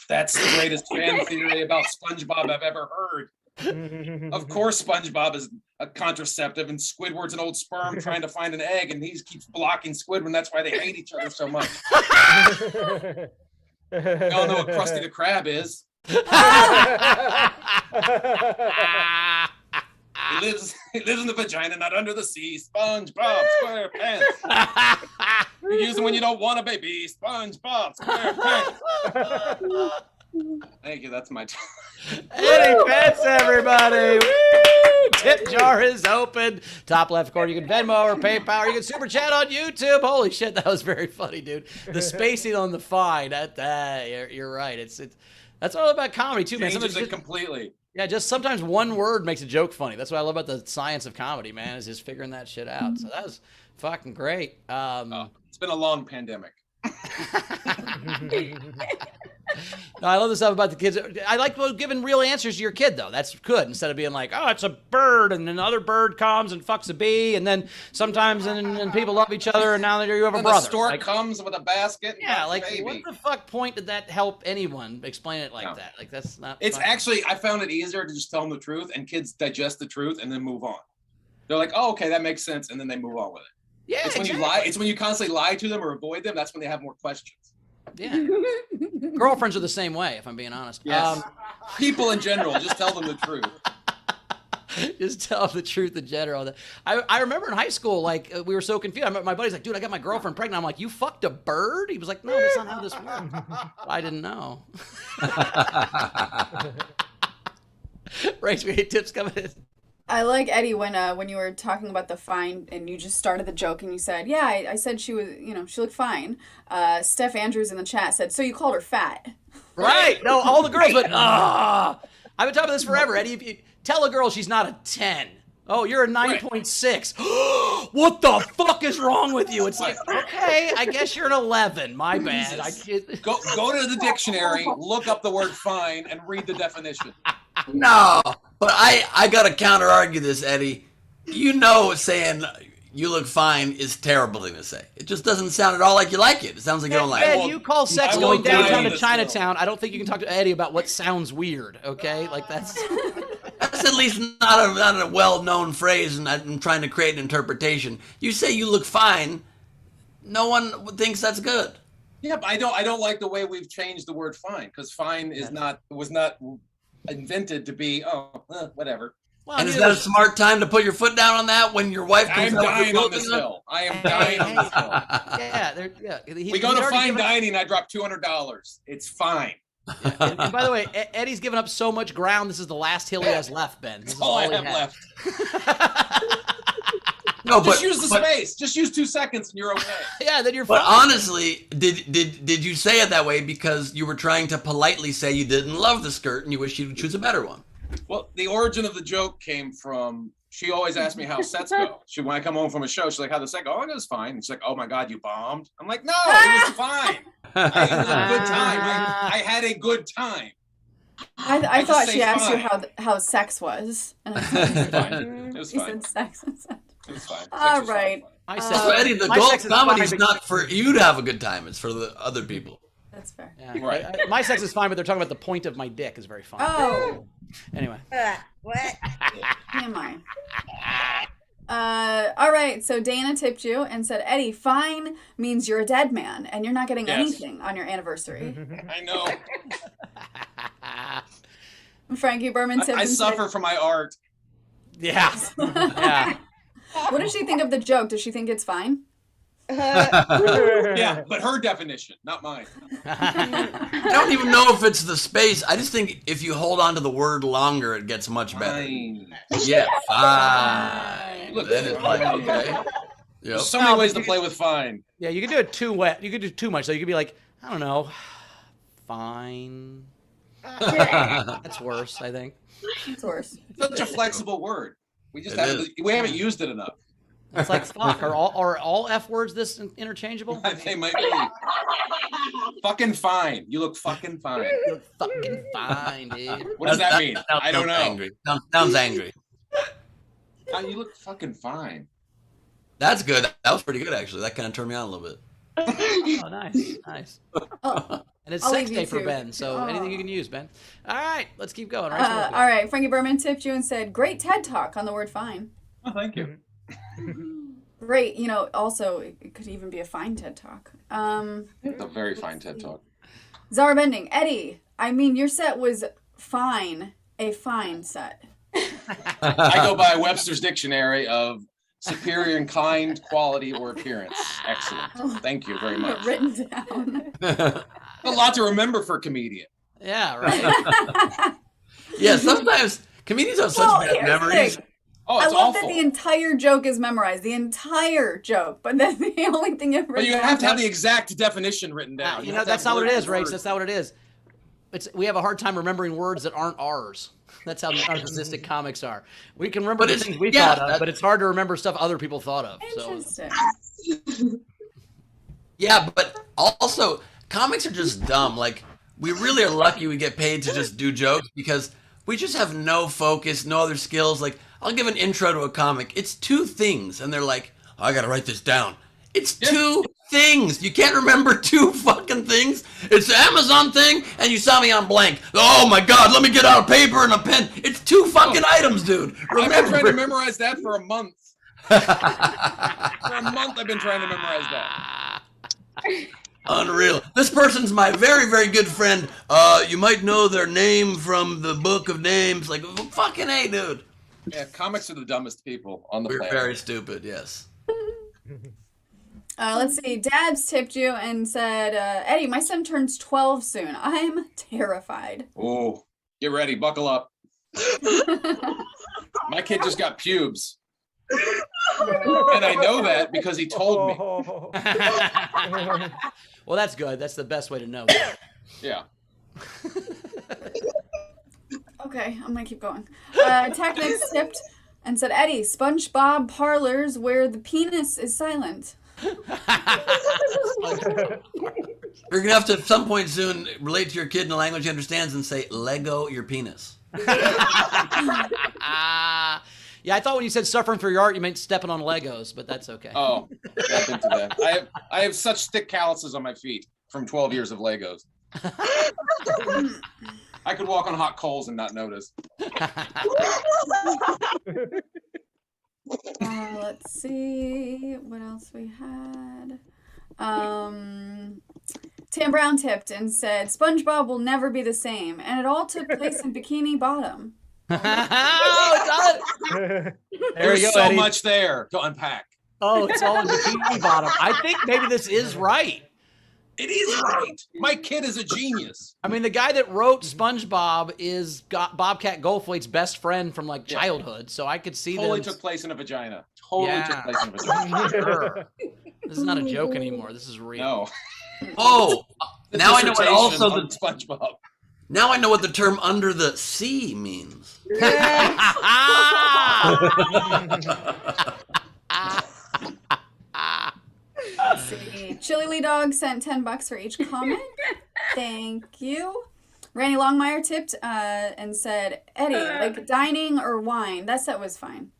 that's the greatest fan theory about SpongeBob I've ever heard. Of course SpongeBob is a contraceptive, and Squidward's an old sperm trying to find an egg, and he keeps blocking Squidward, and that's why they hate each other so much. Y'all know what Krusty the Krab is. He lives in the vagina, not under the sea. SpongeBob SquarePants. You use it when you don't want a baby. SpongeBob SquarePants. Thank you. That's my time. Eddie Pence, everybody. Woo! Tip jar is open. Top left corner. You can Venmo or PayPal. Or you can super chat on YouTube. Holy shit, that was very funny, dude. The spacing on the fine. You're right. That's all about comedy too, man. Changes it completely. Yeah, just sometimes one word makes a joke funny. That's what I love about the science of comedy, man, is just figuring that shit out. So that was fucking great. It's been a long pandemic. No, I love the stuff about the kids. I like giving real answers to your kid, though. That's good. Instead of being like, oh, it's a bird, and another bird comes and fucks a bee, and then sometimes and people love each other, and now that you have a brother. The stork comes with a basket. Yeah, like, baby. what the fuck point did that help anyone explain it like that? Like, that's not. It's funny. actually, I found it easier to just tell them the truth, and kids digest the truth and then move on. They're like, oh, okay, that makes sense, and then they move on with it. Yeah, it's when you lie. It's when you constantly lie to them or avoid them. That's when they have more questions. Yeah. Girlfriends are the same way, if I'm being honest. Yes. People in general, just tell them the truth. Just tell them the truth in general. I remember in high school, like, we were so confused. My buddy's like, dude, I got my girlfriend pregnant. I'm like, you fucked a bird? He was like, no, that's not how this works. I didn't know. Race, we hate tips coming in. I like Eddie when you were talking about the fine and you just started the joke and you said, yeah, I said she was, she looked fine. Steph Andrews in the chat said, so you called her fat. Right. No, all the girls went, I've been talking about this forever, Eddie. If you tell a girl she's not a 10. Oh, you're a 9.6. Right. What the fuck is wrong with you? It's like, okay, I guess you're an 11. My bad. Go to the dictionary, look up the word fine, and read the definition. No, but I gotta counter argue this, Eddie. Saying you look fine is a terrible thing to say. It just doesn't sound at all like you like it. It sounds like you don't like it. You call sex going downtown to Chinatown. I don't think you can talk to Eddie about what sounds weird, okay? Like, that's at least not a well-known phrase, and I'm trying to create an interpretation. You say you look fine, no one thinks that's good. Yeah, but I don't like the way we've changed the word fine, because fine was not invented to be whatever. Well, And is that a smart time to put your foot down on that when your wife I comes am out with dying your on this clothing hill. I am dying on this hill. Yeah. We go to fine dining. I drop $200. It's fine. And by the way, Eddie's given up so much ground. This is the last hill he has left, Ben. This That's is all I he have has. left. No, Just use the space. Just use 2 seconds and you're okay. Yeah, then you're But fine. honestly, did you say it that way because you were trying to politely say you didn't love the skirt and you wish you'd choose a better one? Well, the origin of the joke came from, she always asked me how sets go. When I come home from a show, she's like, how'd the set go? Oh, it goes fine. And she's like, oh my God, you bombed? I'm like, no, it was fine. It was a good time. I had a good time. I thought she asked you fine. how sex was. And It was fine. It was you fine. said sex instead. It was fine. All right. So Eddie, the gold comedy is not for you to have a good time. It's for the other people. That's fair. Yeah. Right. My sex is fine, but they're talking about the point of my dick is very fun. Oh. Anyway. What? Am I? All right. So Dana tipped you and said, Eddie, fine means you're a dead man and you're not getting Yes. anything on your anniversary. I know. Frankie Berman tipped I and said, suffer from my art. Yeah. Yeah. what does she think of the joke? Does she think it's fine? Yeah, but her definition, not mine. I don't even know if it's the space. I just think if you hold on to the word longer, it gets much better. Fine. Yeah, fine. Look, Then it's like, okay. Yep. There's so many ways to play with fine. Yeah, you could do it too wet. You could do too much. So you could be like, I don't know, fine. That's worse, I think. It's worse. Such a flexible word. We just It haven't used it enough. It's like fuck. Are all F words this interchangeable? They might be. Fucking fine. You look fucking fine. You're fucking fine, dude. What does that mean? Sounds I don't know. Angry. Sounds angry. You look fucking fine. That's good. That was pretty good, actually. That kind of turned me on a little bit. Oh, nice. And it's I'll sex leave day you for two. Ben, so Oh. anything you can use, Ben. All right, let's keep going. All right. Frankie Berman tipped you and said, great TED Talk on the word fine. Oh, thank you. Great. You know, also, it could even be a fine TED Talk. It's a very fine TED Talk. Zara Bending, Eddie, I mean, your set was fine, a fine set. I go by Webster's dictionary of superior in kind, quality, or appearance. Excellent. Thank you very much. Written down. A lot to remember for a comedian. Yeah, right. Yeah, sometimes comedians have such bad here's the memories. thing. Oh, I it's love awful. that the entire joke is memorized. The entire joke. But then the only thing you've But you written have to down- have the exact definition written down. You know, have to that's have not what it word is, for Race. word. That's not what it is. We have a hard time remembering words that aren't ours. That's how narcissistic comics are. We can remember But the it's- things we yeah, thought of, but it's hard to remember stuff other people thought of. So Interesting. Yeah, but also comics are just dumb. Like we really are lucky we get paid to just do jokes because we just have no focus, no other skills. Like I'll give an intro to a comic. It's 2 things, and they're like, oh, I gotta write this down. It's 2 things. You can't remember 2 fucking things. It's the Amazon thing, and you saw me on blank. Oh my God, let me get out a paper and a pen. It's 2 fucking items, dude. I've been trying to Remember. memorize that for a month. For a month, I've been trying to memorize that. Unreal. This person's my very, very good friend. You might know their name from the book of names. Like, fucking hey, dude. Yeah, comics are the dumbest people on the We're planet. very stupid, yes. Let's see. Dabs tipped you and said, Eddie, my son turns 12 soon. I'm terrified. Oh, get ready, buckle up. My kid just got pubes. And I know that because he told me. well, that's good. That's the best way to know. Yeah. Okay, I'm going to keep going. Technics tipped and said, Eddie, SpongeBob parlors where the penis is silent. You're going to have to, at some point soon, relate to your kid in a language he understands and say, Lego your penis. Yeah, I thought when you said suffering for your art, you meant stepping on Legos, but that's okay. Oh, yeah, I've been to that. I have such thick calluses on my feet from 12 years of Legos. I could walk on hot coals and not notice. Let's see what else we had. Tam Brown tipped and said, SpongeBob will never be the same, and it all took place in Bikini Bottom. Oh, there There's you go, so Eddie. much there to unpack. Oh, it's all in Bikini Bottom. I think maybe this is right. It is right. My kid is a genius. I mean, the guy that wrote SpongeBob is Bobcat Goldthwait's best friend from like childhood, so I could see Totally them. took place in a vagina. Totally Yeah. took place in a vagina. Sure. This is not a joke anymore. This is real. No. Oh, now I know what Dissertation also on the SpongeBob. now I know what the term "under the sea" means. Let's see. Chili Lee Dog sent $10 for each comment. Thank you. Randy Longmire tipped and said, Eddie, like dining or wine? That set was fine.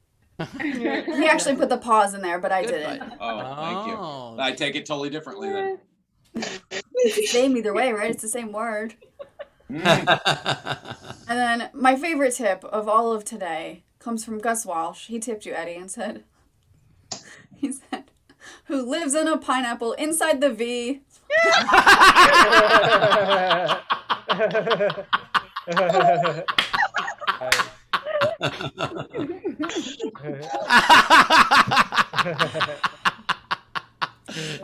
He actually put the pause in there, but I didn't. Oh, thank you. I take it totally differently then. It's the same either way, right? It's the same word. And then my favorite tip of all of today comes from Gus Walsh. He tipped you, Eddie, and said, who lives in a pineapple inside the V.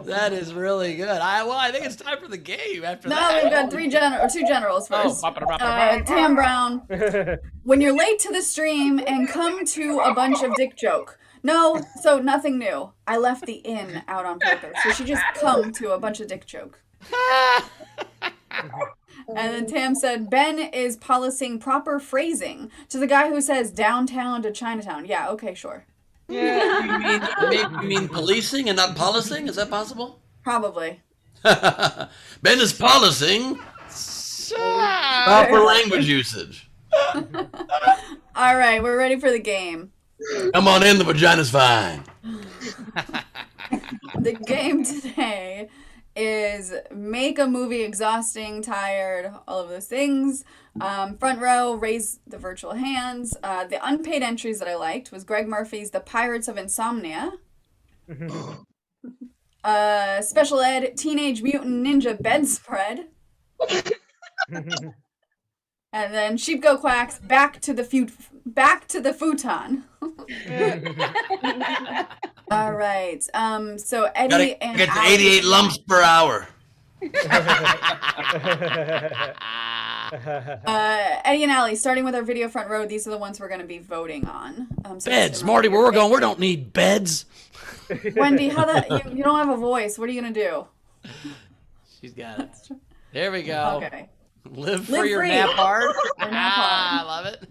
That is really good. I think it's time for the game after No, that. we've got two generals first. Oh. Tam Brown. When you're late to the stream and come to a bunch of dick joke. No, so nothing new. I left the inn out on purpose. So she just come to a bunch of dick joke. And then Tam said, Ben is policing proper phrasing to the guy who says downtown to Chinatown. Yeah, okay, sure. You mean policing and not policing? Is that possible? Probably. Ben is policing proper language usage. All right, we're ready for the game. Come on in, the vagina's fine. The game today is make a movie exhausting, tired, all of those things. Front row, raise the virtual hands. The unpaid entries that I liked was Greg Murphy's The Pirates of Insomnia. Special Ed, Teenage Mutant Ninja Bedspread. And then Sheep Go Quacks, back to the futon. All right. So Eddie Gotta and get to Ali- 88 lumps per hour. Eddie and Allie, starting with our video front row, these are the ones we're going to be voting on. So Beds, Marty, where we're going, we don't need beds. Wendy, you don't have a voice. What are you going to do? She's got it. There we go. Okay. Live free or nap hard. I love it.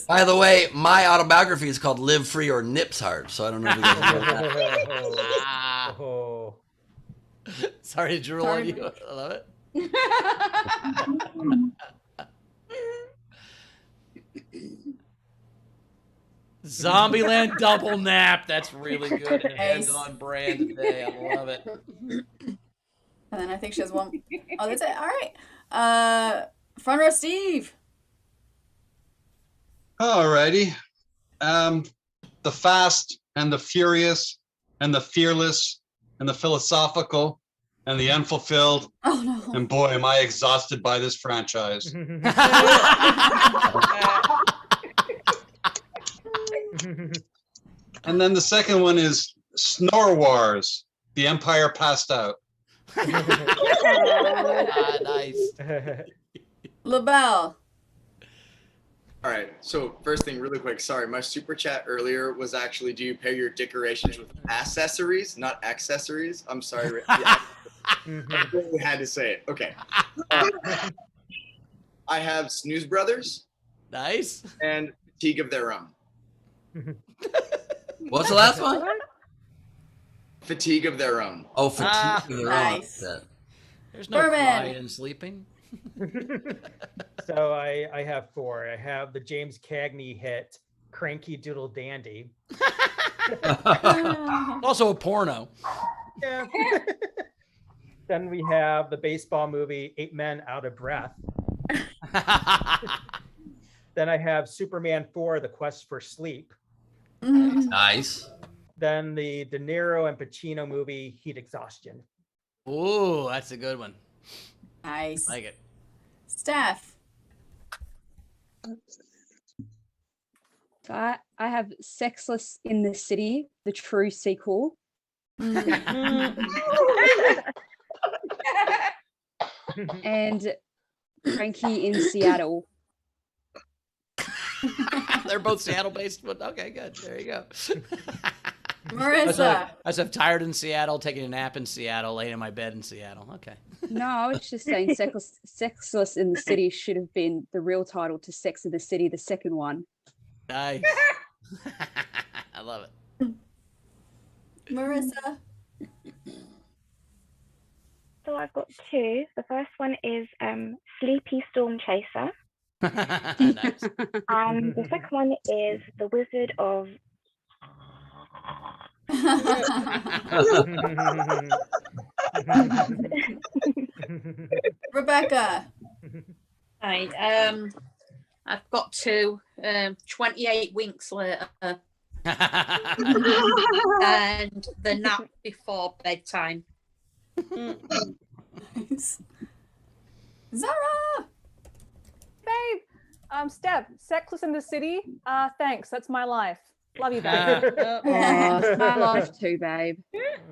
By the way, my autobiography is called Live Free or Nips Hard, so I don't know if you guys know that. Sorry to drool on you. I love it. Zombieland double nap. That's really good. And on brand today. I love it. And then I think she has one. Oh, that's it. All right. Front row, Steve. Alrighty. The Fast and the Furious and the Fearless and the Philosophical and the Unfulfilled. Oh no. And boy, am I exhausted by this franchise. And then the second one is Snore Wars. The Empire Passed Out. Nice. LaBelle. All right. So first thing, really quick. Sorry, my super chat earlier was actually, do you pair your decorations with accessories, not accessories? I'm sorry. Yeah, I really had to say it. Okay. I have Snooze Brothers. Nice. And Fatigue of Their Own. What's the last one? Fatigue of Their Own. Oh, Fatigue of Their Nice. Own. There's no Bourbon. crying sleeping. So I have four. I have the James Cagney hit Cranky Doodle Dandy. Also a porno. Yeah. Then we have the baseball movie 8 Men Out of Breath. Then I have Superman 4, The Quest for Sleep. Nice. Then the De Niro and Pacino movie Heat Exhaustion. Ooh, that's a good one. Nice. Like it. Steph. So I have Sexless in the City, the true sequel. And Cranky in Seattle. They're both Seattle based, but okay, good. There you go. Marissa. I said tired in Seattle, taking a nap in Seattle, laying in my bed in Seattle. Okay. No, I was just saying Sexless in the City should have been the real title to Sex in the City, the second one. Nice. I love it. Marissa. So I've got two. The first one is Sleepy Storm Chaser. Nice. The second one is The Wizard of. Rebecca. Hi. I've got two. 28 Winks Later. And The Nap Before Bedtime. Nice. Zara. Babe. Steph, Sexless in the City. Thanks. That's my life. Love you, babe. My life too, babe.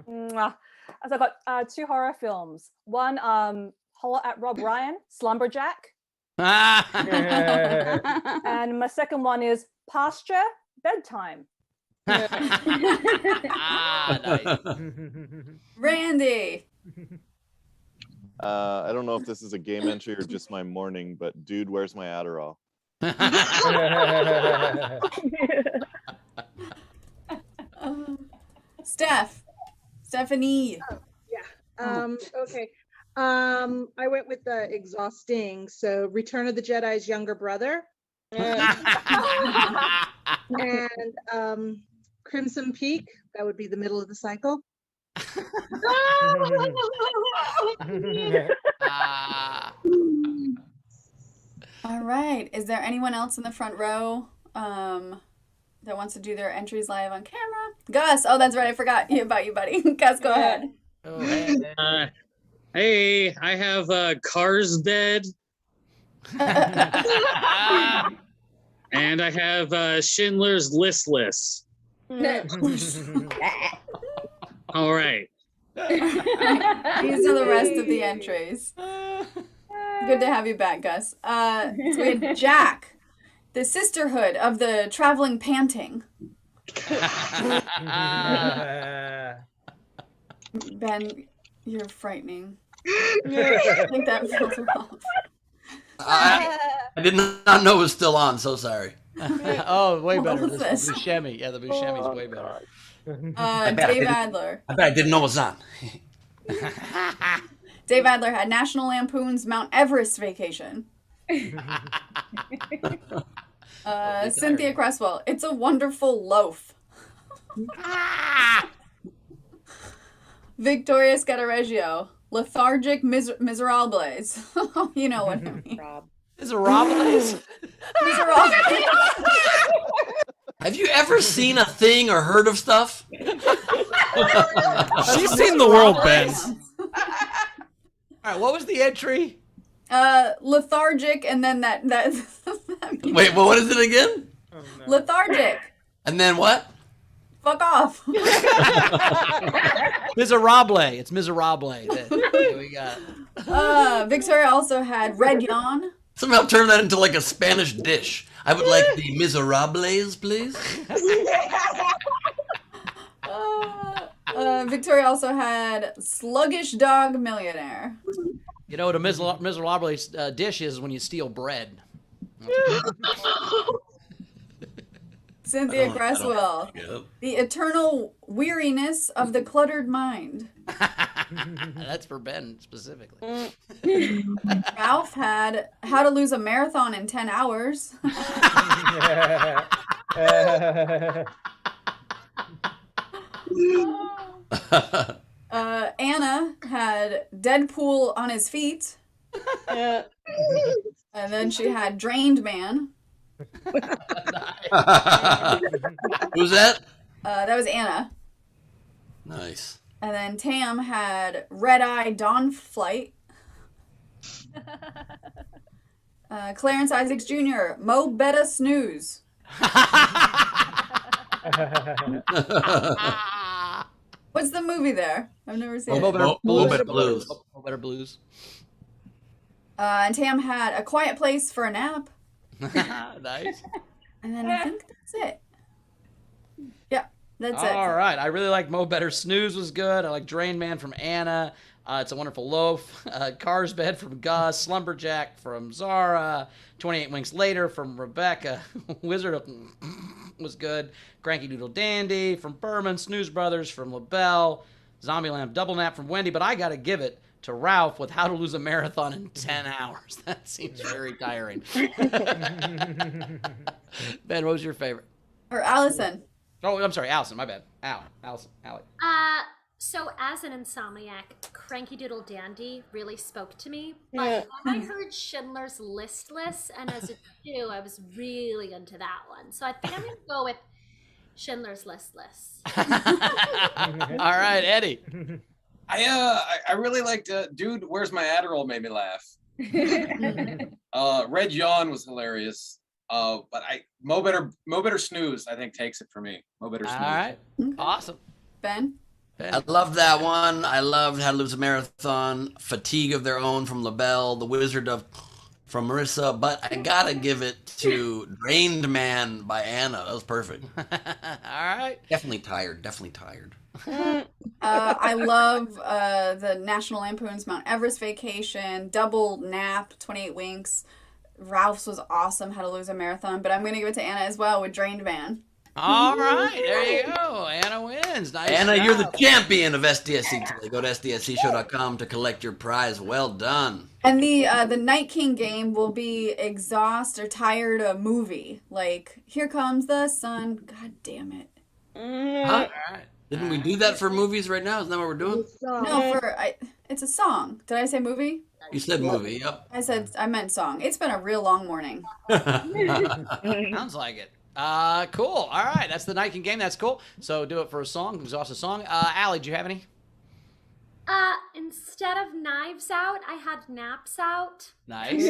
Mwah. As I got two horror films. One, Holler at Rob Ryan, Slumberjack. And my second one is Pasture, Bedtime. Nice. Randy. I don't know if this is a game entry or just my morning, but dude, where's my Adderall? Stephanie. Okay. I went with the exhausting. So Return of the Jedi's younger brother. And Crimson Peak. That would be the middle of the cycle. All right. Is there anyone else in the front row that wants to do their entries live on camera? Gus. Oh, that's right. I forgot about you, buddy. Gus, go ahead. Hey, I have Cars Dead. And I have Schindler's Listless. All right. These are the rest of the entries. Good to have you back, Gus. So we had Jack, the Sisterhood of the Traveling Panting. Ben, you're frightening. I think that feels wrong. I did not know it was still on. So sorry. Oh, way What better. was This this? Buscemi. Yeah, the Buscemi's way better. Dave Adler. I bet I didn't know it was on. Dave Adler had National Lampoon's Mount Everest Vacation. Cynthia Cresswell, It's a Wonderful Loaf. Victoria Scattereggio, Lethargic Miserables. You know what I mean. Miserables? Miserables. Have you ever seen a thing or heard of stuff? She's seen the world, Ben. All right, what was the entry? Lethargic, and then that Wait, well, what is it again? lethargic. And then what? Fuck off. Miserable. It's miserable. There we got. Victoria also had Red Yawn. Somehow turn that into like a Spanish dish. I would like the miserables, please. Victoria also had Sluggish Dog Millionaire. You know what a miserable dish is when you steal bread. Cynthia Cresswell, The Eternal Weariness of the Cluttered Mind. That's for Ben specifically. Ralph had How to Lose a Marathon in 10 Hours. Anna had Deadpool on His Feet. And then she had Drained Man. Who's that? That was Anna. Nice. And then Tam had Red Eye Dawn Flight. Clarence Isaacs Jr., Mo Betta Snooze. What's the movie there? I've never seen Mo it. Better Blues. Mo Better Blues. And Tam had A Quiet Place for a Nap. Nice. And then I think that's it. Yeah, that's it. All right. I really like Mo Better Snooze was good. I like Drain Man from Anna. It's a Wonderful Loaf. Car's Bed from Gus. Slumberjack from Zara. 28 Winks Later from Rebecca. Wizard of was good. Cranky Doodle Dandy from Berman. Snooze Brothers from LaBelle. Zombieland Double Nap from Wendy. But I got to give it to Ralph with How to Lose a Marathon in 10 hours. That seems very tiring. Ben, what was your favorite? Or Allison. Oh, I'm sorry, Allison. My bad. Allison. Allie. So as an insomniac, Cranky Doodle Dandy really spoke to me. But then I heard Schindler's Listless, and as a Jew, I was really into that one. So I think I'm gonna go with Schindler's Listless. All right, Eddie. I really liked Dude, Where's My Adderall made me laugh. Red Yawn was hilarious. But Mo Better Snooze, I think, takes it for me. Mo Better Snooze. All right. Awesome. Ben? I loved that one. I loved How to Lose a Marathon, Fatigue of Their Own from LaBelle, The Wizard of from Marissa, but I gotta give it to Drained Man by Anna. That was perfect. All right. Definitely tired. I love the National Lampoon's Mount Everest Vacation, Double Nap, 28 Winks. Ralph's was awesome, How to Lose a Marathon, but I'm going to give it to Anna as well with Drained Man. All right, there you go. Anna wins. Nice Anna, job. you're the champion of SDSC today. Go to sdscshow.com to collect your prize. Well done. And the Night King game will be exhaust or tired a movie. Like, Here Comes the Sun. God damn it. Huh? Didn't we do that for movies right now? Isn't that what we're doing? No, it's a song. Did I say movie? You said movie, yep. I meant song. It's been a real long morning. Sounds like it. Cool. All right, that's the Night King game. That's cool. So do it for a song. Exhaust a song. Allie, do you have any? Instead of Knives Out, I had Naps Out. Nice.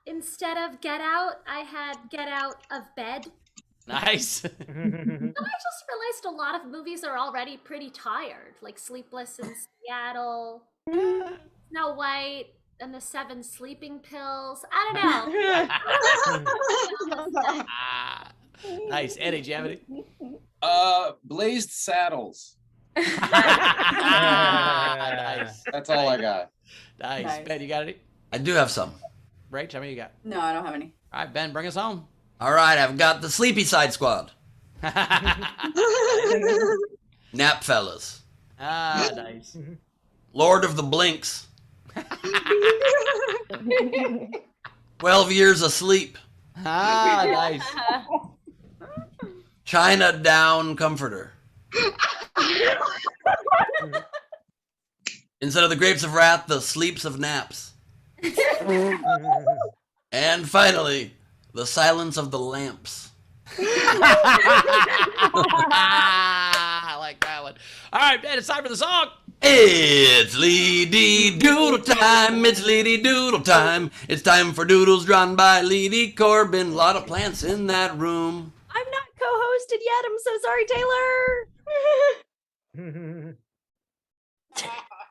Instead of Get Out, I had Get Out of Bed. Nice. I just realized a lot of movies are already pretty tired, like Sleepless in Seattle, Snow White, and the 7 Sleeping Pills. I don't know. Nice. Eddie, do you have any? Blazed Saddles. Nice. That's all I got. Nice. Ben, you got any? I do have some. Rach, how many you got? No, I don't have any. All right, Ben, bring us home. All right, I've got the Sleepy Side Squad. Nap Fellas. Nice. Lord of the Blinks. 12 Years Asleep. Nice. China Down Comforter. Instead of the Grapes of Wrath, the Sleeps of Naps. And finally, the Silence of the Lamps. I like that one. All right, Ben, it's time for the song. It's Leedy Doodle time. It's Leedy Doodle time. It's time for doodles drawn by Leedy Corbin. A lot of plants in that room. I'm not co-hosted yet. I'm so sorry, Taylor.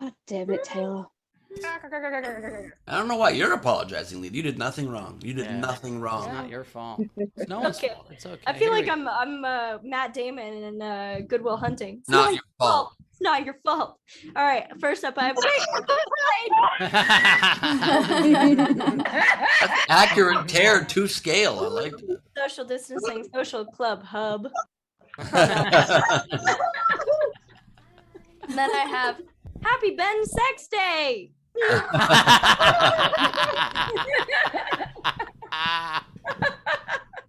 God damn it, Taylor. I don't know why you're apologizing, Leedy. You did nothing wrong. You did nothing wrong. It's not your fault. It's no one's Okay. fault. It's okay. I feel like I'm Matt Damon in Good Will Hunting. It's Not your fault. It's not your fault. All right. First up, I have Accurate tear to scale. I like it. social distancing, social club hub. And then I have Happy Ben Sex Day.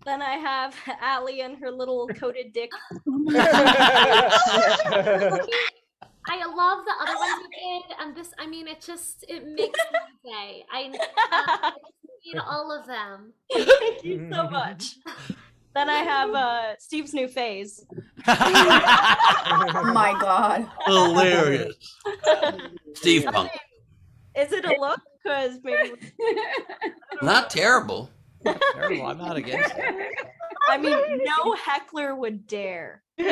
Then I have Allie and her little coated dick. I love the other ones you did, and this, I mean, it makes my day. I need all of them. Thank you so much. Then I have Steve's new phase. Oh my God. Hilarious. Steve Punk. Is it a look? Because maybe Not terrible. Terrible. I'm not against it. I mean, no heckler would dare. All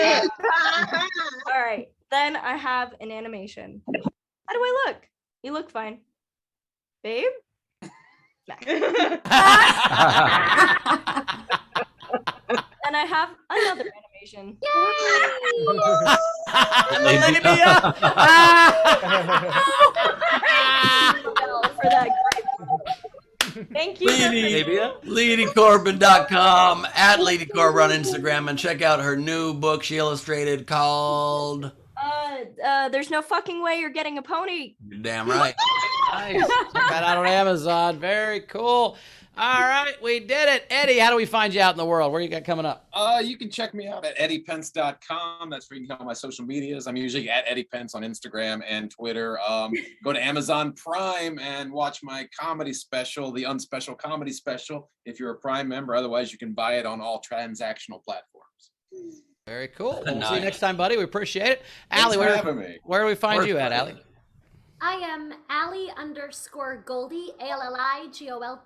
right. Then I have an animation. How do I look? You look fine. Babe? Then I have another animation. Lady For that great. Thank you. LadyCorbin.com, at Lady Corbin on Instagram, and check out her new book she illustrated called There's no fucking way you're getting a pony. You're damn right. Nice. Check that out on Amazon. Very cool. All right, we did it. Eddie, how do we find you out in the world? Where you got coming up? You can check me out at eddiepence.com. That's where you can get all my social medias. I'm usually at Eddie Pence on Instagram and Twitter. Go to Amazon Prime and watch my comedy special, the Unspecial Comedy Special, if you're a Prime member. Otherwise, you can buy it on all transactional platforms. Very cool. We'll see you next time, buddy. We appreciate it. Thanks Allie, for having me. where do we find you at, Allie? I am Allie_Goldie, ALLI_GOLDI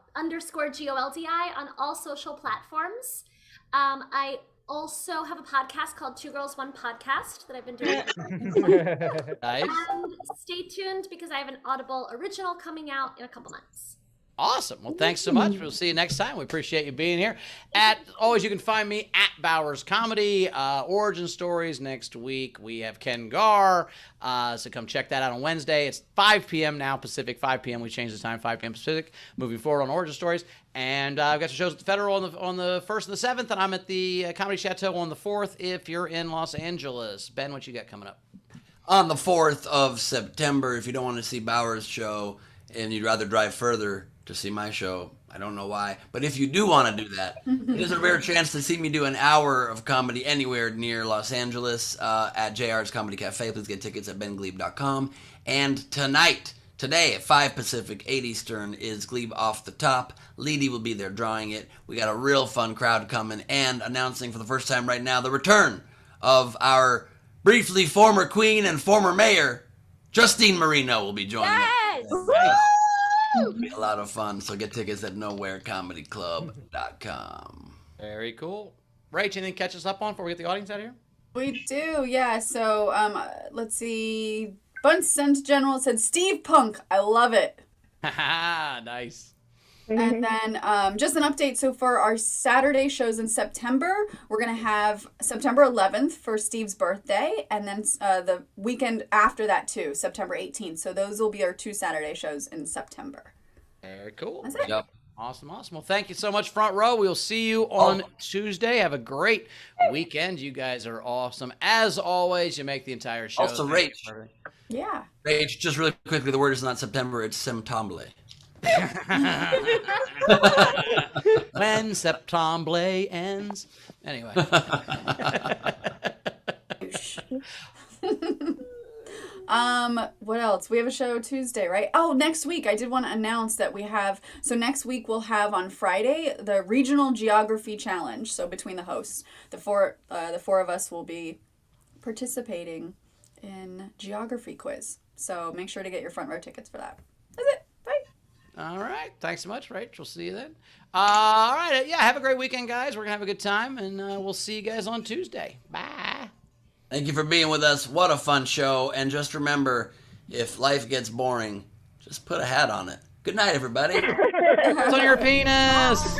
on all social platforms. I also have a podcast called Two Girls, One Podcast that I've been doing. Nice. And stay tuned because I have an Audible original coming out in a couple months. Awesome. Well, thanks so much. We'll see you next time. We appreciate you being here. Always, you can find me at Bowers Comedy. Origin Stories next week. We have Ken Garr. So come check that out on Wednesday. It's 5 p.m. now, Pacific. 5 p.m. We changed the time, 5 p.m. Pacific. Moving forward on Origin Stories. And I've got some shows at the Federal on the 1st and the 7th. And I'm at the Comedy Chateau on the 4th if you're in Los Angeles. Ben, what you got coming up? On the 4th of September, if you don't want to see Bowers' show and you'd rather drive further to see my show, I don't know why, but if you do want to do that, there's a rare chance to see me do an hour of comedy anywhere near Los Angeles at JR's Comedy Cafe. Please get tickets at bengleib.com. And today at 5 Pacific, 8 Eastern is Gleib Off the Top. Leedy will be there drawing it. We got a real fun crowd coming, and announcing for the first time right now the return of our briefly former queen and former mayor, Justine Marino, will be joining us. It'll be a lot of fun, so get tickets at nowherecomedyclub.com. Very cool. Rach, anything catch us up on before we get the audience out of here? We do, yeah. So let's see. Bunsen General said Steve Punk. I love it. Nice. And then just an update. So for our Saturday shows in September, we're going to have September 11th for Steve's birthday. And then the weekend after that too, September 18th. So those will be our 2 Saturday shows in September. Very cool. That's it. Yep. Awesome. Well, thank you so much, Front Row. We'll see you on Tuesday. Have a great weekend. You guys are awesome. As always, you make the entire show. Also, Rach. Yeah. Rach, just really quickly, the word is not September, it's September. When September ends. Anyway. What else? We have a show Tuesday, right? Oh, next week. I did want to announce that we have, so next week we'll have on Friday the Regional Geography Challenge. So between the hosts, the four of us will be participating in geography quiz. So make sure to get your front row tickets for that. That's it. Bye. All right. Thanks so much, Rach. We'll see you then. All right. Yeah, have a great weekend, guys. We're going to have a good time, and we'll see you guys on Tuesday. Bye. Thank you for being with us. What a fun show. And just remember, if life gets boring, just put a hat on it. Good night, everybody. It's on your penis.